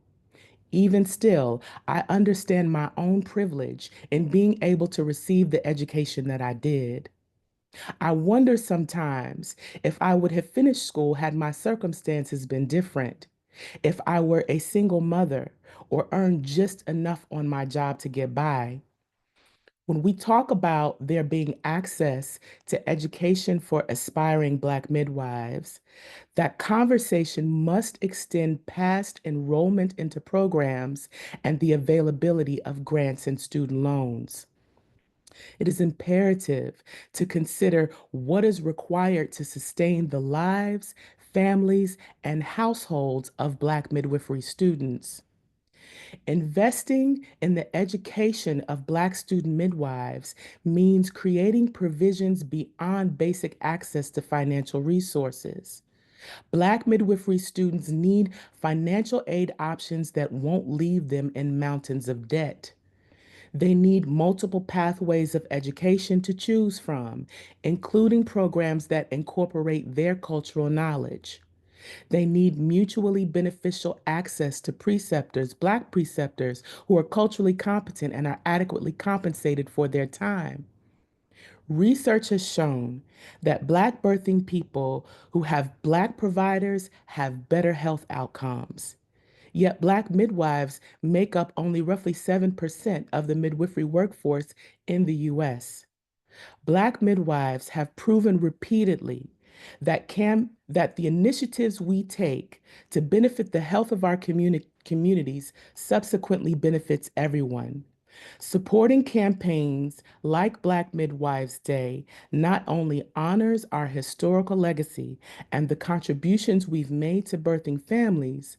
Even still, I understand my own privilege in being able to receive the education that I did. I wonder sometimes if I would have finished school had my circumstances been different. If I were a single mother or earned just enough on my job to get by. When we talk about there being access to education for aspiring Black midwives, that conversation must extend past enrollment into programs and the availability of grants and student loans. It is imperative to consider what is required to sustain the lives, families, and households of Black midwifery students. Investing in the education of Black student midwives means creating provisions beyond basic access to financial resources. Black midwifery students need financial aid options that won't leave them in mountains of debt. They need multiple pathways of education to choose from, including programs that incorporate their cultural knowledge. They need mutually beneficial access to preceptors, Black preceptors who are culturally competent and are adequately compensated for their time. Research has shown that Black birthing people who have Black providers have better health outcomes. Yet Black midwives make up only roughly 7% of the midwifery workforce in the US. Black midwives have proven repeatedly that the initiatives we take to benefit the health of our communities subsequently benefits everyone. Supporting campaigns like Black Midwives Day not only honors our historical legacy and the contributions we've made to birthing families,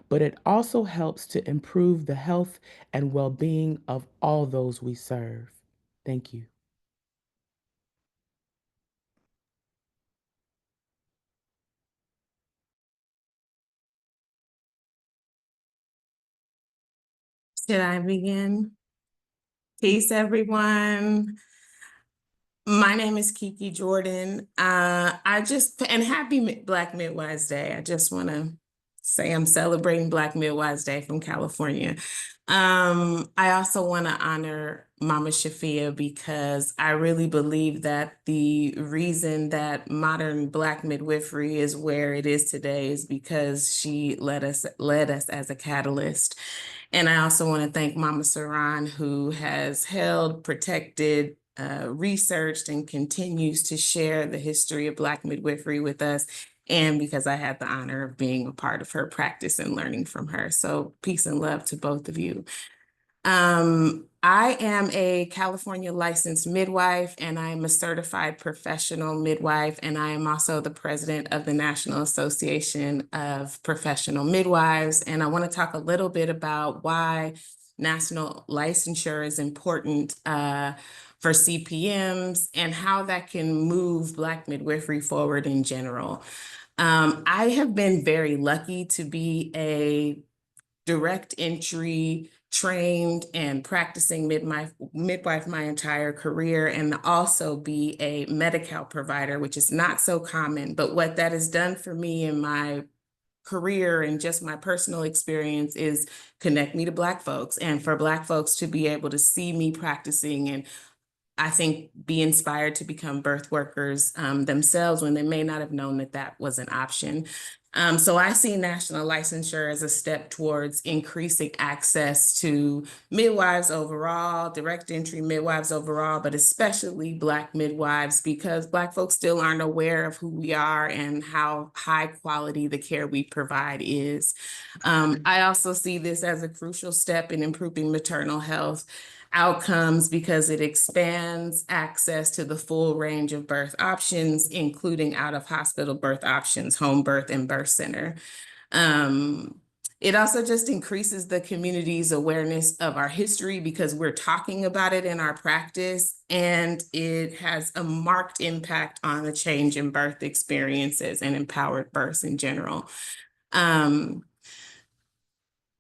but it also helps to improve the health and well-being of all those we serve. Thank you. Should I begin? Peace, everyone. My name is Kiki Jordan. And happy Black Midwives Day. I just want to say I'm celebrating Black Midwives Day from California. I also want to honor Mama Shafia because I really believe that the reason that modern Black midwifery is where it is today is because she led us as a catalyst. And I also want to thank Mama Saran, who has held, protected, researched, and continues to share the history of Black midwifery with us, and because I had the honor of being a part of her practice and learning from her. So peace and love to both of you. I am a California licensed midwife, and I am a certified professional midwife, and I am also the president of the National Association of Professional Midwives. And I want to talk a little bit about why national licensure is important for CPMs and how that can move Black midwifery forward in general. I have been very lucky to be a direct entry trained and practicing midwife my entire career, and also be a Medi-Cal provider, which is not so common. But what that has done for me in my career and just my personal experience is connect me to Black folks, and for Black folks to be able to see me practicing and I think be inspired to become birth workers themselves when they may not have known that that was an option. So I see national licensure as a step towards increasing access to midwives overall, direct entry midwives overall, but especially Black midwives, because Black folks still aren't aware of who we are and how high quality the care we provide is. I also see this as a crucial step in improving maternal health outcomes because it expands access to the full range of birth options, including out-of-hospital birth options, home birth, and birth center. It also just increases the community's awareness of our history because we're talking about it in our practice, and it has a marked impact on the change in birth experiences and empowered births in general.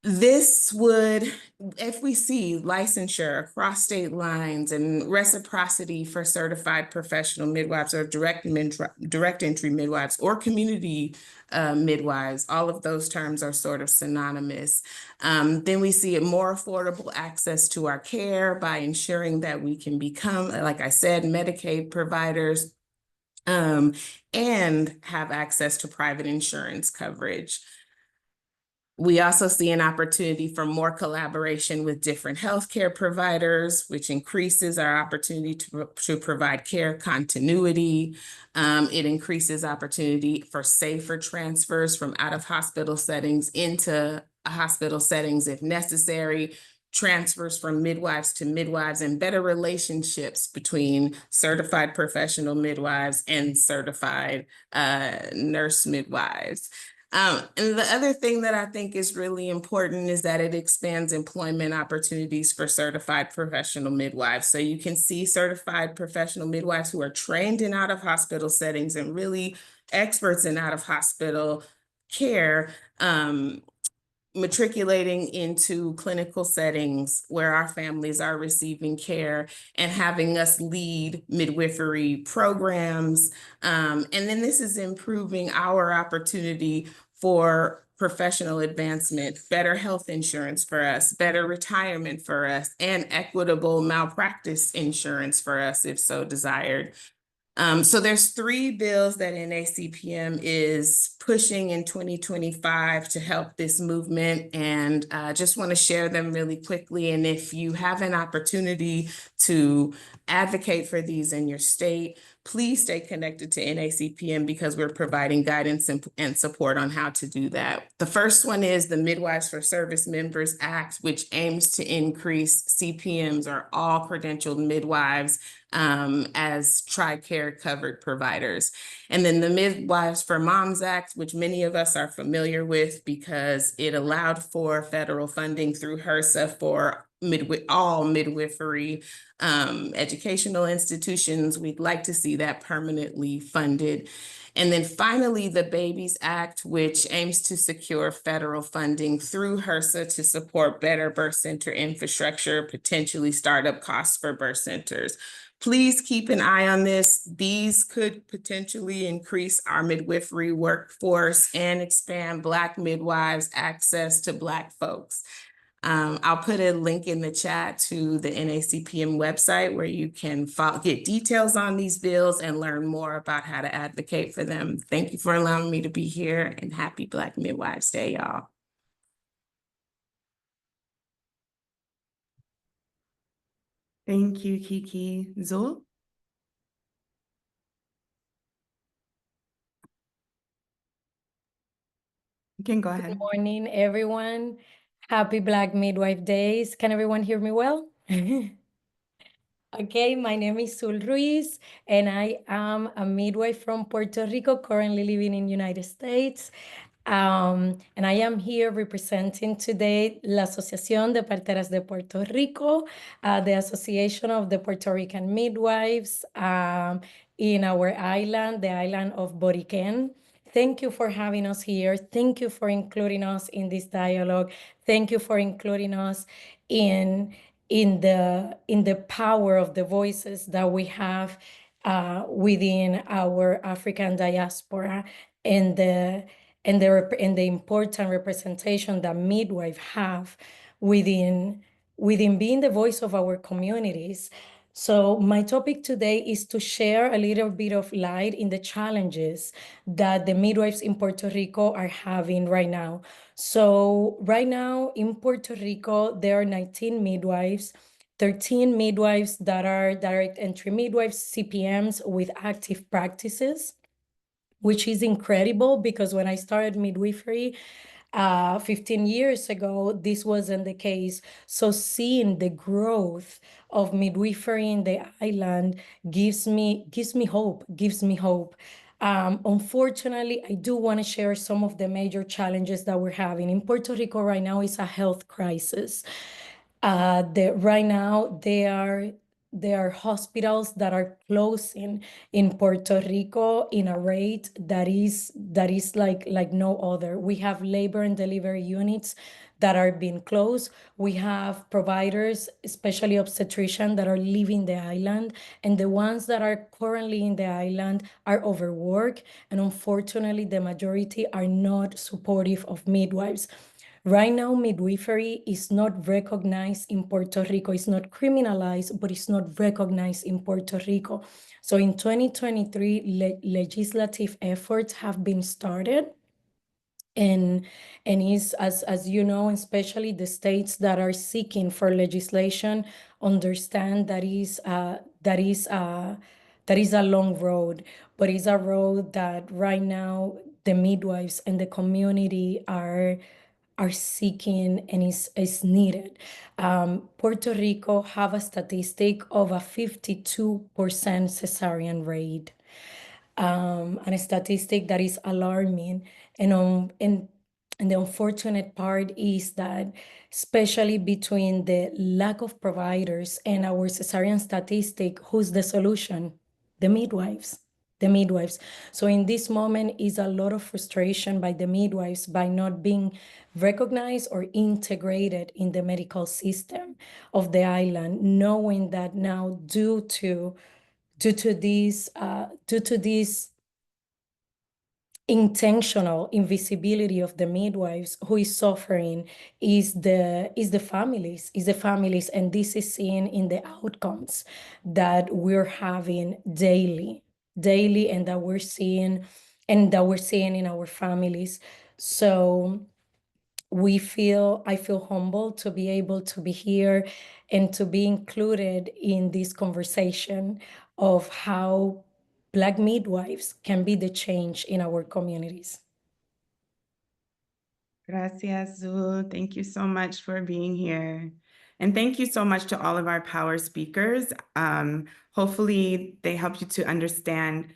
This would, if we see licensure across state lines and reciprocity for certified professional midwives or direct entry midwives or community midwives, all of those terms are sort of synonymous. Then we see a more affordable access to our care by ensuring that we can become, like I said, Medicaid providers and have access to private insurance coverage. We also see an opportunity for more collaboration with different healthcare providers, which increases our opportunity to provide care continuity. It increases opportunity for safer transfers from out-of-hospital settings into hospital settings if necessary, transfers from midwives to midwives, and better relationships between certified professional midwives and certified nurse midwives. And the other thing that I think is really important is that it expands employment opportunities for certified professional midwives. So you can see certified professional midwives who are trained in out-of-hospital settings and really experts in out-of-hospital care, matriculating into clinical settings where our families are receiving care and having us lead midwifery programs. And then this is improving our opportunity for professional advancement, better health insurance for us, better retirement for us, and equitable malpractice insurance for us if so desired. So there's 3 bills that NACPM is pushing in 2025 to help this movement, and I just want to share them really quickly. And if you have an opportunity to advocate for these in your state, please stay connected to NACPM because we're providing guidance and support on how to do that. The first one is the Midwives for Service Members Act, which aims to increase CPMs or all credentialed midwives as TRICARE covered providers. And then the Midwives for Moms Act, which many of us are familiar with because it allowed for federal funding through HRSA for all midwifery educational institutions. We'd like to see that permanently funded. And then finally, the Babies Act, which aims to secure federal funding through HRSA to support better birth center infrastructure, potentially startup costs for birth centers. Please keep an eye on this. These could potentially increase our midwifery workforce and expand Black midwives' access to Black folks. I'll put a link in the chat to the NACPM website where you can get details on these bills and learn more about how to advocate for them. Thank you for allowing me to be here, and happy Black Midwives Day, y'all. Thank you, Kiki. Zul? You can go ahead. Good morning, everyone. Happy Black Midwife Days. Can everyone hear me well? Okay, my name is Sul Ruiz, and I am a midwife from Puerto Rico, currently living in United States. And I am here representing today La Asociación de Parteras de Puerto Rico, the Association of the Puerto Rican Midwives in our island, the island of Boriquen. thank you for having us here. Thank you for including us in this dialogue. Thank you for including us in the power of the voices that we have within our African diaspora and the important representation that midwives have within being the voice of our communities. So my topic today is to share a little bit of light in the challenges that the midwives in Puerto Rico are having right now. So right now in Puerto Rico, there are 19 midwives, 13 midwives that are direct entry midwives, CPMs with active practices, which is incredible because when I started midwifery, 15 years ago, this wasn't the case. So seeing the growth of midwifery in the island gives me hope, Unfortunately, I do want to share some of the major challenges that we're having. In Puerto Rico right now is a health crisis. Right now, there are hospitals that are closing in Puerto Rico in a rate that is like no other. We have labor and delivery units that are being closed. We have providers, especially obstetricians, that are leaving the island, and the ones that are currently in the island are overworked, and unfortunately, the majority are not supportive of midwives. Right now, midwifery is not recognized in Puerto Rico. It's not criminalized, but it's not recognized in Puerto Rico. So in 2023, legislative efforts have been started. And is, as you know, especially the states that are seeking for legislation, understand that is a long road, but it's a road that right now the midwives and the community are seeking and is needed. Puerto Rico have a statistic of a 52% cesarean rate, and a statistic that is alarming. And the unfortunate part is that, especially between the lack of providers and our cesarean statistic, who's the solution? The midwives. The midwives. So in this moment is a lot of frustration by the midwives by not being recognized or integrated in the medical system of the island, knowing that now due to this intentional invisibility of the midwives, who is suffering is the families, and this is seen in the outcomes that we're having daily, and that we're seeing in our families. So I feel humbled to be able to be here and to be included in this conversation of how Black midwives can be the change in our communities. Gracias, Zul. Thank you so much for being here. And thank you so much to all of our power speakers. Hopefully they help you to understand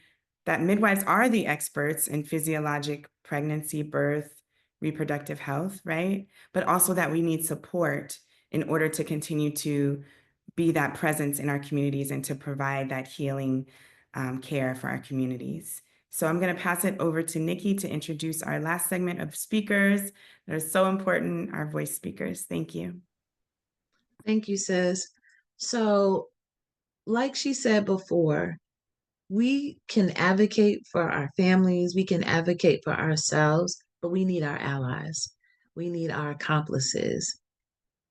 that midwives are the experts in physiologic pregnancy, birth, reproductive health, right? But also that we need support in order to continue to be that presence in our communities and to provide that healing care for our communities. So I'm going to pass it over to Nikki to introduce our last segment of speakers that are so important, our voice speakers. Thank you. Thank you, sis. So, like she said before, we can advocate for our families, we can advocate for ourselves, but we need our allies. We need our accomplices.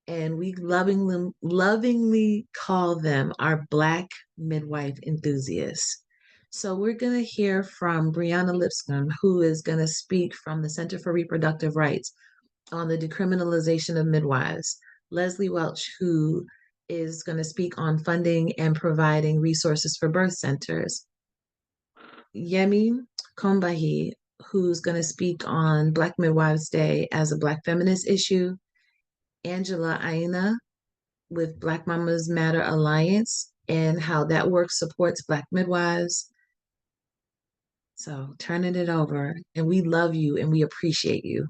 And we lovingly call them our Black midwife enthusiasts. So we're going to hear from Brianna Lipscomb, who is going to speak from the Center for Reproductive Rights on the decriminalization of midwives. Leslie Welch, who is going to speak on funding and providing resources for birth centers. Yemi Kombahi, who's going to speak on Black Midwives Day as a Black feminist issue. Angela Aina with Black Mamas Matter Alliance and how that work supports Black midwives. So turning it over, and we love you and we appreciate you.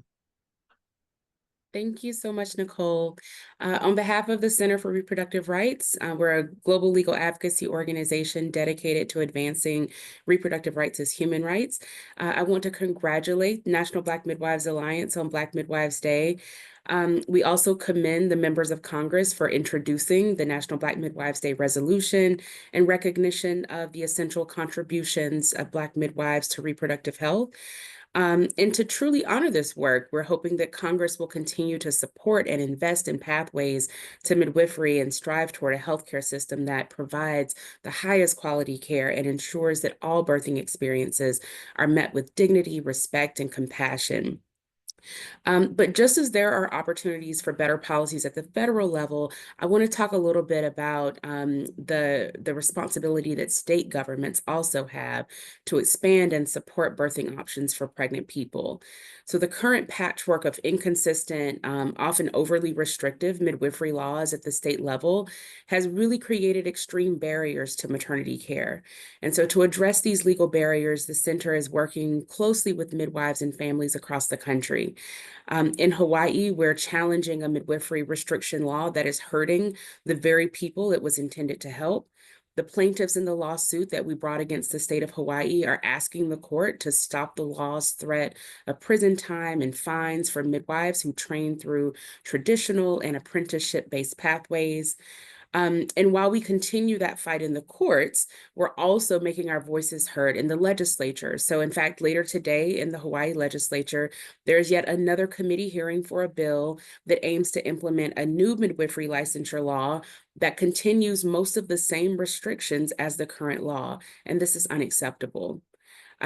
Thank you so much, Nicole. On behalf of the Center for Reproductive Rights, we're a global legal advocacy organization dedicated to advancing reproductive rights as human rights. I want to congratulate National Black Midwives Alliance on Black Midwives Day. We also commend the members of Congress for introducing the National Black Midwives Day resolution and recognition of the essential contributions of Black midwives to reproductive health. And to truly honor this work, we're hoping that Congress will continue to support and invest in pathways to midwifery and strive toward a healthcare system that provides the highest quality care and ensures that all birthing experiences are met with dignity, respect, and compassion. But just as there are opportunities for better policies at the federal level, I want to talk a little bit about the responsibility that state governments also have to expand and support birthing options for pregnant people. So the current patchwork of inconsistent, often overly restrictive midwifery laws at the state level has really created extreme barriers to maternity care. And so to address these legal barriers, the center is working closely with midwives and families across the country. In Hawaii, we're challenging a midwifery restriction law that is hurting the very people it was intended to help. The plaintiffs in the lawsuit that we brought against the state of Hawaii are asking the court to stop the law's threat of prison time and fines for midwives who train through traditional and apprenticeship-based pathways. And while we continue that fight in the courts, we're also making our voices heard in the legislature. So in fact, later today in the Hawaii legislature, there's yet another committee hearing for a bill that aims to implement a new midwifery licensure law that continues most of the same restrictions as the current law. And this is unacceptable.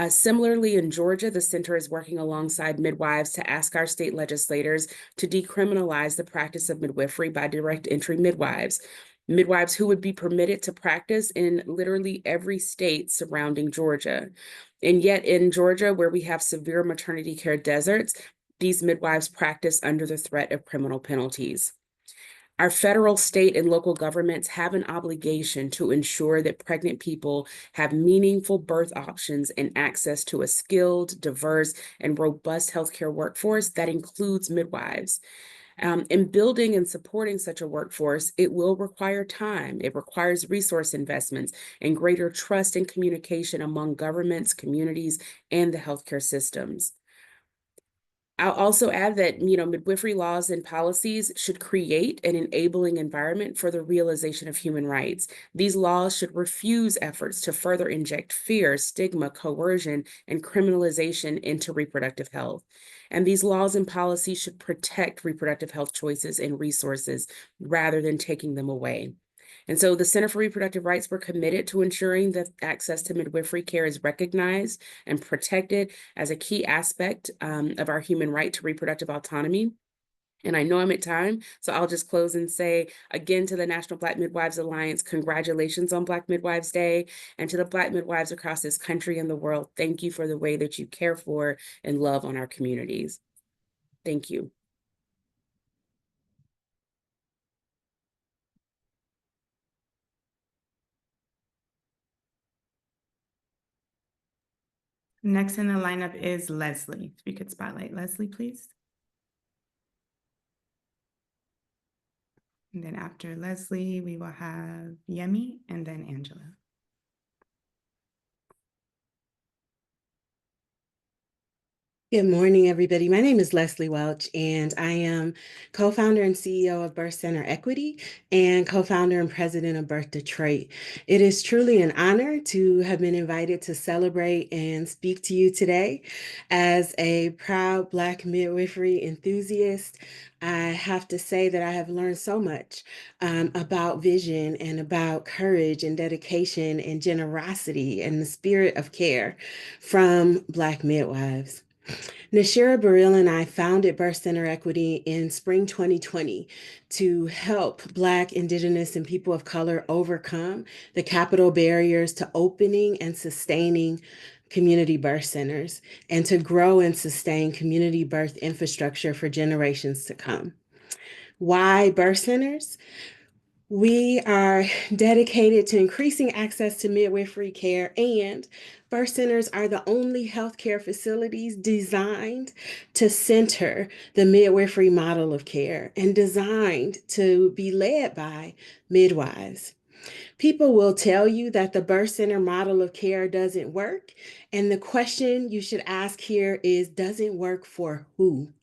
Similarly, in Georgia, the center is working alongside midwives to ask our state legislators to decriminalize the practice of midwifery by direct entry midwives. Midwives who would be permitted to practice in literally every state surrounding Georgia. And yet in Georgia, where we have severe maternity care deserts, these midwives practice under the threat of criminal penalties. Our federal, state, and local governments have an obligation to ensure that pregnant people have meaningful birth options and access to a skilled, diverse, and robust healthcare workforce that includes midwives. In building and supporting such a workforce, it will require time. It requires resource investments and greater trust and communication among governments, communities, and the healthcare systems. I'll also add that, midwifery laws and policies should create an enabling environment for the realization of human rights. These laws should refuse efforts to further inject fear, stigma, coercion, and criminalization into reproductive health. And these laws and policies should protect reproductive health choices and resources rather than taking them away. And so the Center for Reproductive Rights, we're committed to ensuring that access to midwifery care is recognized and protected as a key aspect of our human right to reproductive autonomy. And I know I'm at time, so I'll just close and say again to the National Black Midwives Alliance, congratulations on Black Midwives Day, and to the Black midwives across this country and the world, thank you for the way that you care for and love on our communities. Thank you. Next in the lineup is Leslie. If we could spotlight Leslie, please. And then after Leslie, we will have Yemi and then Angela. Good morning, everybody. My name is Leslie Welch, and I am co-founder and CEO of Birth Center Equity and co-founder and president of Birth Detroit. It is truly an honor to have been invited to celebrate and speak to you today. As a proud Black midwifery enthusiast, I have to say that I have learned so much about vision and about courage and dedication and generosity and the spirit of care from Black midwives. Nashira Burrell and I founded Birth Center Equity in spring 2020 to help Black, Indigenous, and people of color overcome the capital barriers to opening and sustaining community birth centers and to grow and sustain community birth infrastructure for generations to come. Why birth centers? We are dedicated to increasing access to midwifery care, and birth centers are the only healthcare facilities designed to center the midwifery model of care and designed to be led by midwives. People will tell you that the birth center model of care doesn't work, and the question you should ask here is, does it work for who?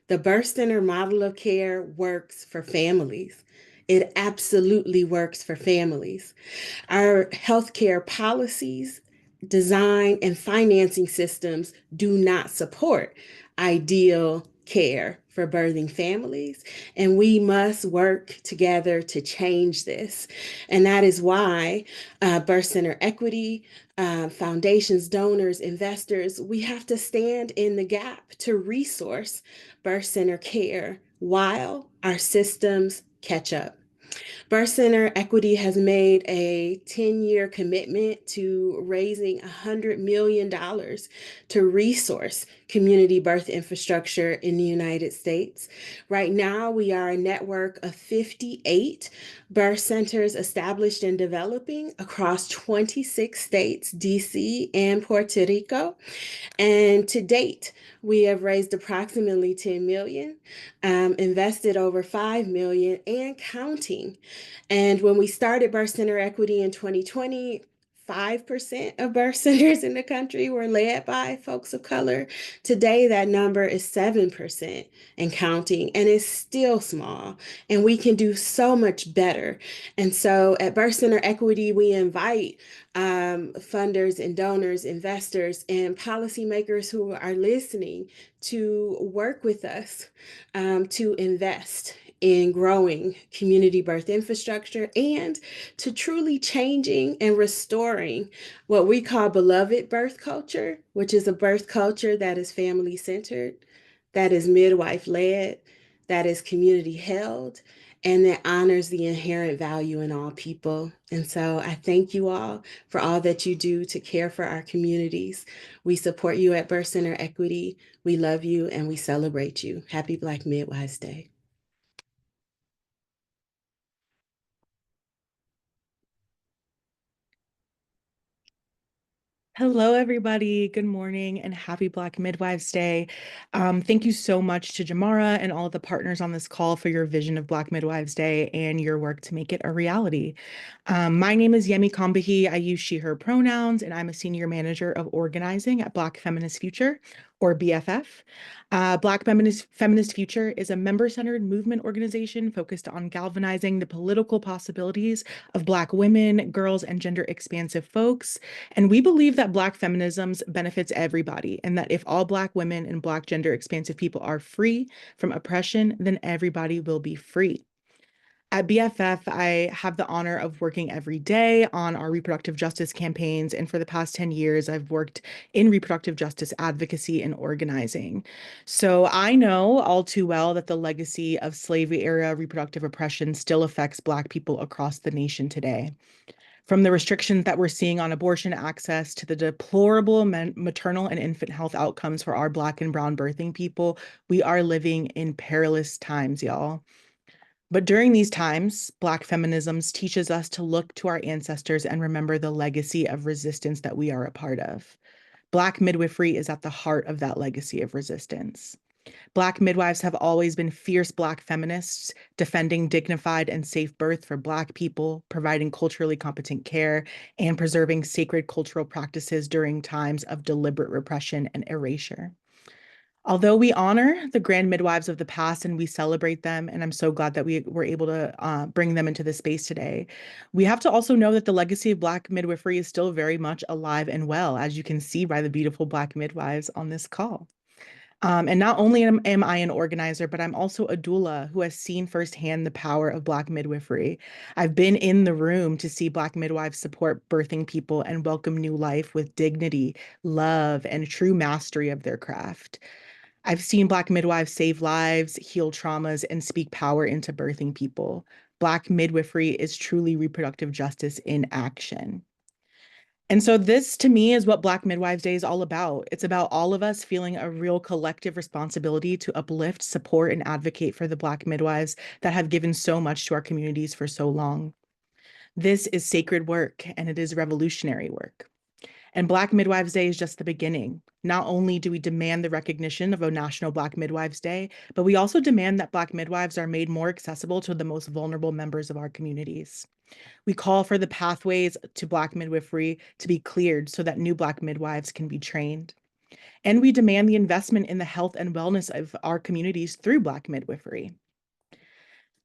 The birth center model of care works for families. It absolutely works for families. Our healthcare policies, design, and financing systems do not support ideal care for birthing families, and we must work together to change this. And that is why Birth Center Equity, foundations, donors, investors, we have to stand in the gap to resource birth center care while our systems catch up. Birth Center Equity has made a 10-year commitment to raising $100 million to resource community birth infrastructure in the United States. Right now, we are a network of 58 birth centers established and developing across 26 states, DC and Puerto Rico. And to date, we have raised approximately 10 million, invested over 5 million and counting. And when we started Birth Center Equity in 2020, 5% of birth centers in the country were led by folks of color. Today, that number is 7% and counting, and it's still small, and we can do so much better. And so at Birth Center Equity, we invite funders and donors, investors, and policymakers who are listening to work with us to invest in growing community birth infrastructure and to truly changing and restoring what we call beloved birth culture, which is a birth culture that is family centered, that is midwife led, that is community held, and that honors the inherent value in all people. And so I thank you all for all that you do to care for our communities. We support you at Birth Center Equity. We love you and we celebrate you. Happy Black Midwives Day. Hello, everybody. Good morning and happy Black Midwives Day. Thank you so much to Jamara and all of the partners on this call for your vision of Black Midwives Day and your work to make it a reality. My name is Yemi Kambahi. I use she, her pronouns, and I'm a senior manager of organizing at Black Feminist Future, or BFF. Black Feminist Future is a member-centered movement organization focused on galvanizing the political possibilities of Black women, girls, and gender-expansive folks. And we believe that Black feminism benefits everybody, and that if all Black women and Black gender-expansive people are free from oppression, then everybody will be free. At BFF, I have the honor of working every day on our reproductive justice campaigns. And for the past 10 years, I've worked in reproductive justice advocacy and organizing. So I know all too well that the legacy of slavery era reproductive oppression still affects Black people across the nation today. From the restrictions that we're seeing on abortion access to the deplorable maternal and infant health outcomes for our Black and brown birthing people, we are living in perilous times, y'all. But during these times, Black feminism teaches us to look to our ancestors and remember the legacy of resistance that we are a part of. Black midwifery is at the heart of that legacy of resistance. Black midwives have always been fierce Black feminists, defending dignified and safe birth for Black people, providing culturally competent care, and preserving sacred cultural practices during times of deliberate repression and erasure. Although we honor the grand midwives of the past and we celebrate them, and I'm so glad that we were able to bring them into this space today, we have to also know that the legacy of Black midwifery is still very much alive and well, as you can see by the beautiful Black midwives on this call. And not only am I an organizer, but I'm also a doula who has seen firsthand the power of Black midwifery. I've been in the room to see Black midwives support birthing people and welcome new life with dignity, love, and true mastery of their craft. I've seen Black midwives save lives, heal traumas, and speak power into birthing people. Black midwifery is truly reproductive justice in action. And so this to me is what Black Midwives Day is all about. It's about all of us feeling a real collective responsibility to uplift, support, and advocate for the Black midwives that have given so much to our communities for so long. This is sacred work and it is revolutionary work. And Black Midwives Day is just the beginning. Not only do we demand the recognition of a National Black Midwives Day, but we also demand that Black midwives are made more accessible to the most vulnerable members of our communities. We call for the pathways to Black midwifery to be cleared so that new Black midwives can be trained. And we demand the investment in the health and wellness of our communities through Black midwifery.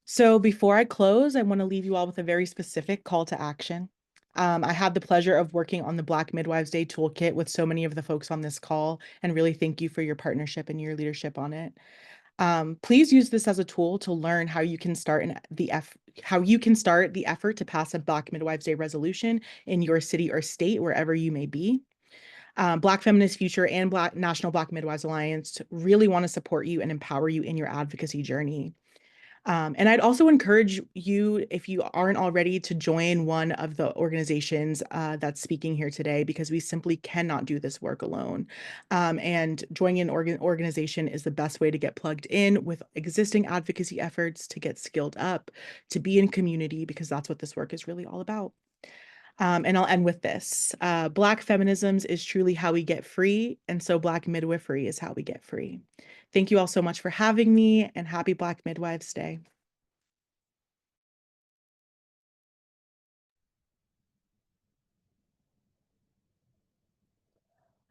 So before I close, I want to leave you all with a very specific call to action. I had the pleasure of working on the Black Midwives Day toolkit with so many of the folks on this call, and really thank you for your partnership and your leadership on it. Please use this as a tool to learn how you can start the effort to pass a Black Midwives Day resolution in your city or state, wherever you may be. Black Feminist Future and National Black Midwives Alliance really want to support you and empower you in your advocacy journey. And I'd also encourage you, if you aren't already, to join one of the organizations that's speaking here today, because we simply cannot do this work alone. And joining an organization is the best way to get plugged in with existing advocacy efforts, to get skilled up, to be in community, because that's what this work is really all about. And I'll end with this. Black feminisms is truly how we get free, and so Black midwifery is how we get free. Thank you all so much for having me, and happy Black Midwives Day.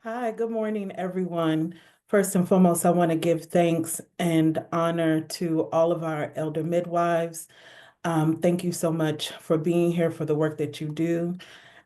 Hi, good morning, everyone. First and foremost, I want to give thanks and honor to all of our elder midwives. Thank you so much for being here, for the work that you do.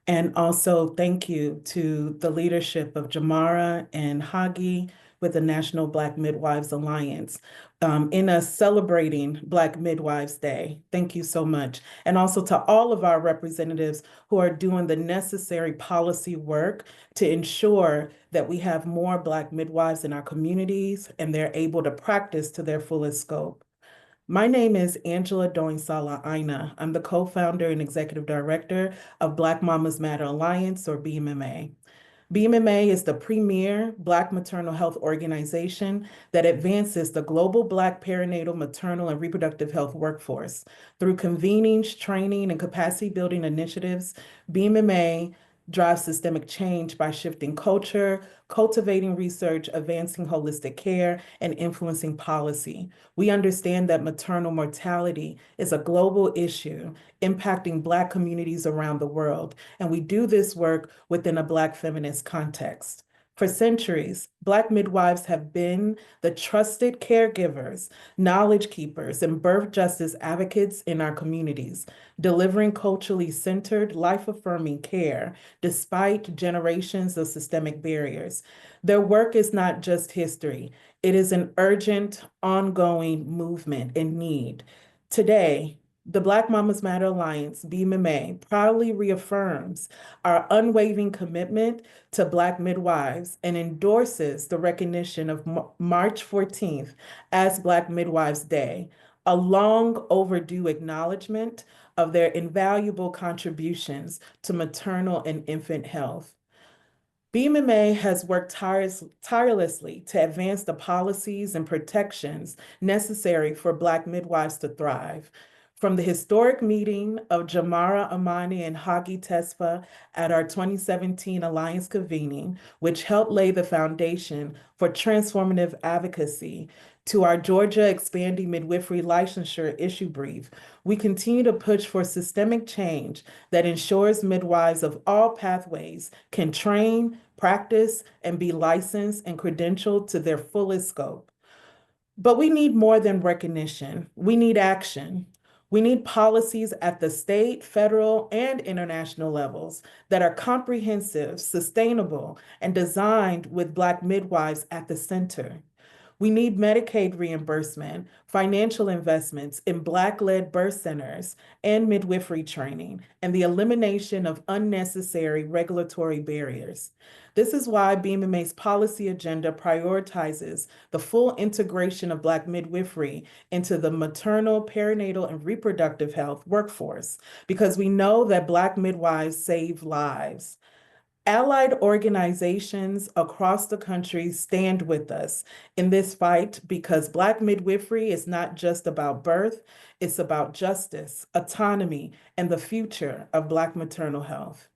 And also thank you to the leadership of Jamara and Hagi with the National Black Midwives Alliance in us celebrating Black Midwives Day. Thank you so much. And also to all of our representatives who are doing the necessary policy work to ensure that we have more Black midwives in our communities and they're able to practice to their fullest scope. My name is Angela Doinsala Aina. I'm the co-founder and executive director of Black Mamas Matter Alliance, or BMMA. BMMA is the premier Black maternal health organization that advances the global Black perinatal, maternal, and reproductive health workforce. Through convenings, training, and capacity building initiatives, BMMA drives systemic change by shifting culture, cultivating research, advancing holistic care, and influencing policy. We understand that maternal mortality is a global issue impacting Black communities around the world, and we do this work within a Black feminist context. For centuries, Black midwives have been the trusted caregivers, knowledge keepers, and birth justice advocates in our communities, delivering culturally centered, life-affirming care despite generations of systemic barriers. Their work is not just history. It is an urgent, ongoing movement and need. Today, the Black Mamas Matter Alliance, BMMA, proudly reaffirms our unwavering commitment to Black midwives and endorses the recognition of March 14th as Black Midwives Day, a long overdue acknowledgement of their invaluable contributions to maternal and infant health. BMMA has worked tirelessly to advance the policies and protections necessary for Black midwives to thrive. From the historic meeting of Jamara Amani and Hagi Tesfa at our 2017 Alliance convening, which helped lay the foundation for transformative advocacy, to our Georgia Expanding Midwifery Licensure issue brief, we continue to push for systemic change that ensures midwives of all pathways can train, practice, and be licensed and credentialed to their fullest scope. But we need more than recognition. We need action. We need policies at the state, federal, and international levels that are comprehensive, sustainable, and designed with Black midwives at the center. We need Medicaid reimbursement, financial investments in Black-led birth centers and midwifery training, and the elimination of unnecessary regulatory barriers. This is why BMMA's policy agenda prioritizes the full integration of Black midwifery into the maternal, perinatal, and reproductive health workforce, because we know that Black midwives save lives. Allied organizations across the country stand with us in this fight because Black midwifery is not just about birth, it's about justice, autonomy, and the future of Black maternal health.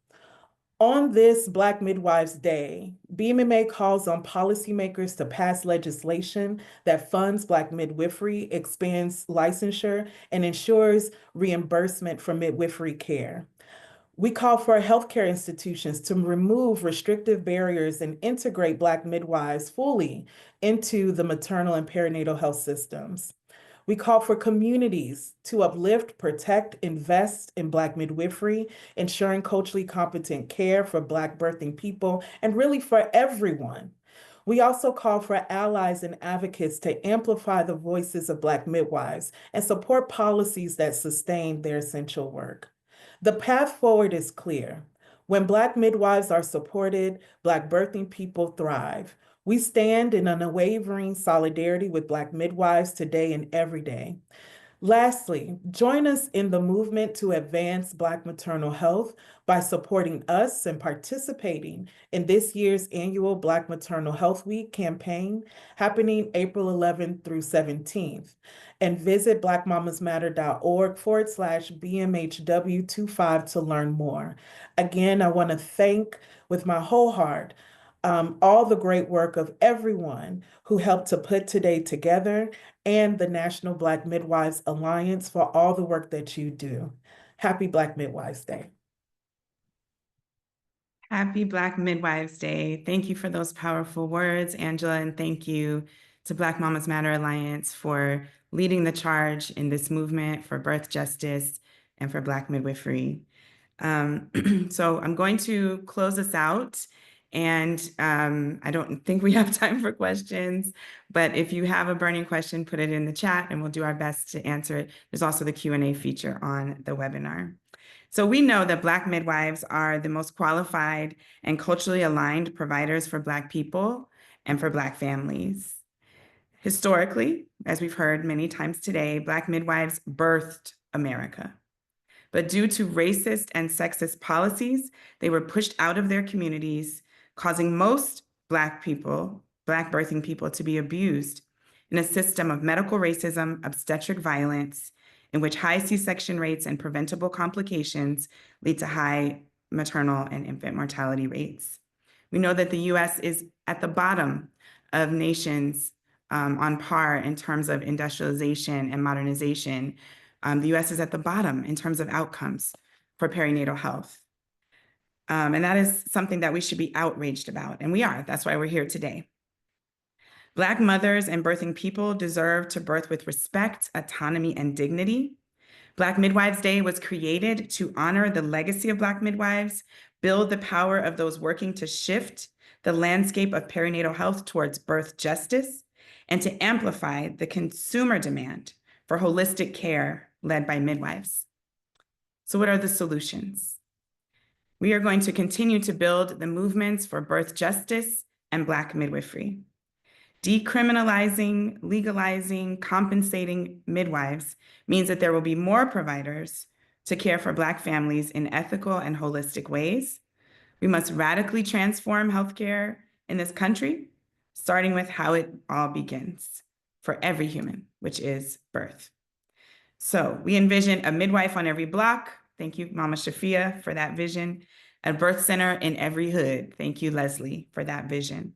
On this Black Midwives Day, BMMA calls on policymakers to pass legislation that funds Black midwifery, expands licensure, and ensures reimbursement for midwifery care. We call for healthcare institutions to remove restrictive barriers and integrate Black midwives fully into the maternal and perinatal health systems. We call for communities to uplift, protect, invest in Black midwifery, ensuring culturally competent care for Black birthing people and really for everyone. We also call for allies and advocates to amplify the voices of Black midwives and support policies that sustain their essential work. The path forward is clear. When Black midwives are supported, Black birthing people thrive. We stand in an unwavering solidarity with Black midwives today and every day. Lastly, join us in the movement to advance Black maternal health by supporting us and participating in this year's annual Black Maternal Health Week campaign happening April 11th through 17th. And visit blackmamasmatter.org/BMHW25 to learn more. Again, I want to thank with my whole heart all the great work of everyone who helped to put today together and the National Black Midwives Alliance for all the work that you do. Happy Black Midwives Day. Happy Black Midwives Day. Thank you for those powerful words, Angela, and thank you to Black Mamas Matter Alliance for leading the charge in this movement for birth justice and for Black midwifery. So I'm going to close us out, and I don't think we have time for questions, but if you have a burning question, put it in the chat and we'll do our best to answer it. There's also the Q&A feature on the webinar. So we know that Black midwives are the most qualified and culturally aligned providers for Black people and for Black families. Historically, as we've heard many times today, Black midwives birthed America. But due to racist and sexist policies, they were pushed out of their communities, causing most Black people, Black birthing people, to be abused in a system of medical racism, obstetric violence, in which high C-section rates and preventable complications lead to high maternal and infant mortality rates. We know that the US is at the bottom of nations on par in terms of industrialization and modernization. The US is at the bottom in terms of outcomes for perinatal health. And that is something that we should be outraged about, and we are. That's why we're here today. Black mothers and birthing people deserve to birth with respect, autonomy, and dignity. Black Midwives Day was created to honor the legacy of Black midwives, build the power of those working to shift the landscape of perinatal health towards birth justice, and to amplify the consumer demand for holistic care led by midwives. So what are the solutions? We are going to continue to build the movements for birth justice and Black midwifery. Decriminalizing, legalizing, compensating midwives means that there will be more providers to care for Black families in ethical and holistic ways. We must radically transform healthcare in this country, starting with how it all begins for every human, which is birth. So we envision a midwife on every block. Thank you, Mama Shafia, for that vision. A birth center in every hood. Thank you, Leslie, for that vision.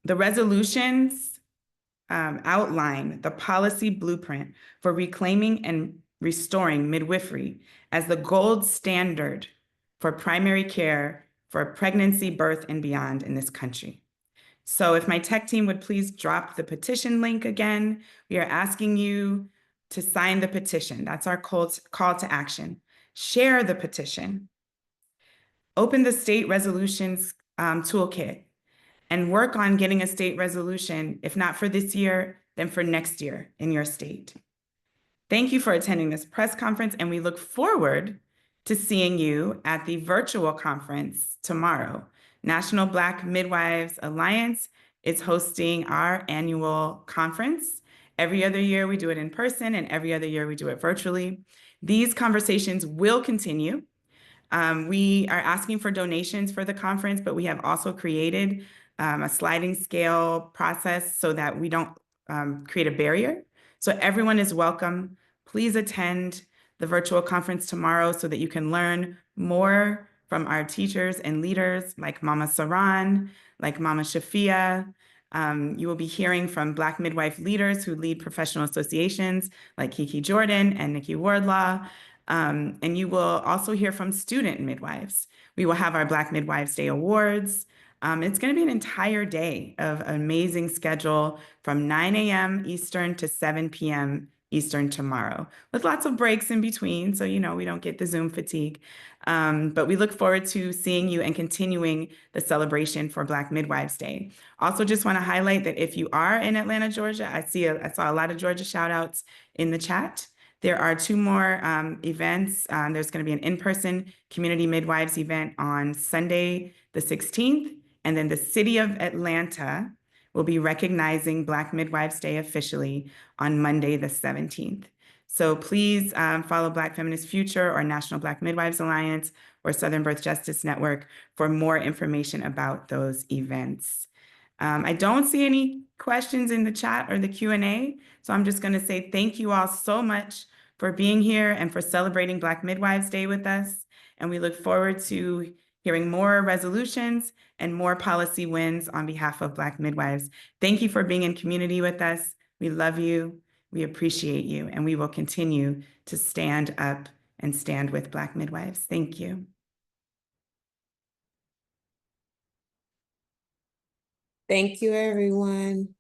The resolutions outline the policy blueprint for reclaiming and restoring midwifery as the gold standard for primary care for pregnancy, birth, and beyond in this country. So if my tech team would please drop the petition link again, we are asking you to sign the petition. That's our call to action. Share the petition. Open the state resolutions toolkit and work on getting a state resolution, if not for this year, then for next year in your state. Thank you for attending this press conference, and we look forward to seeing you at the virtual conference tomorrow. National Black Midwives Alliance is hosting our annual conference. Every other year we do it in person, and every other year we do it virtually. These conversations will continue. We are asking for donations for the conference, but we have also created a sliding scale process so that we don't create a barrier. So everyone is welcome. Please attend the virtual conference tomorrow so that you can learn more from our teachers and leaders like Mama Saran, like Mama Shafia. You will be hearing from Black midwife leaders who lead professional associations like Kiki Jordan and Nikki Wardlaw. And you will also hear from student midwives. We will have our Black Midwives Day Awards. It's going to be an entire day of amazing schedule from 9 a.m. Eastern to 7 p.m. Eastern tomorrow, with lots of breaks in between, so we don't get the Zoom fatigue. But we look forward to seeing you and continuing the celebration for Black Midwives Day. Also, just want to highlight that if you are in Atlanta, Georgia, I saw a lot of Georgia shout outs in the chat. There are 2 more events. There's going to be an in-person community midwives event on Sunday, the 16th, and then the city of Atlanta will be recognizing Black Midwives Day officially on Monday, the 17th. So please follow Black Feminist Future or National Black Midwives Alliance or Southern Birth Justice Network for more information about those events. I don't see any questions in the chat or the Q&A, so I'm just going to say thank you all so much for being here and for celebrating Black Midwives Day with us. And we look forward to hearing more resolutions and more policy wins on behalf of Black midwives. Thank you for being in community with us. We love you. We appreciate you. And we will continue to stand up and stand with Black midwives. Thank you. Thank you, everyone.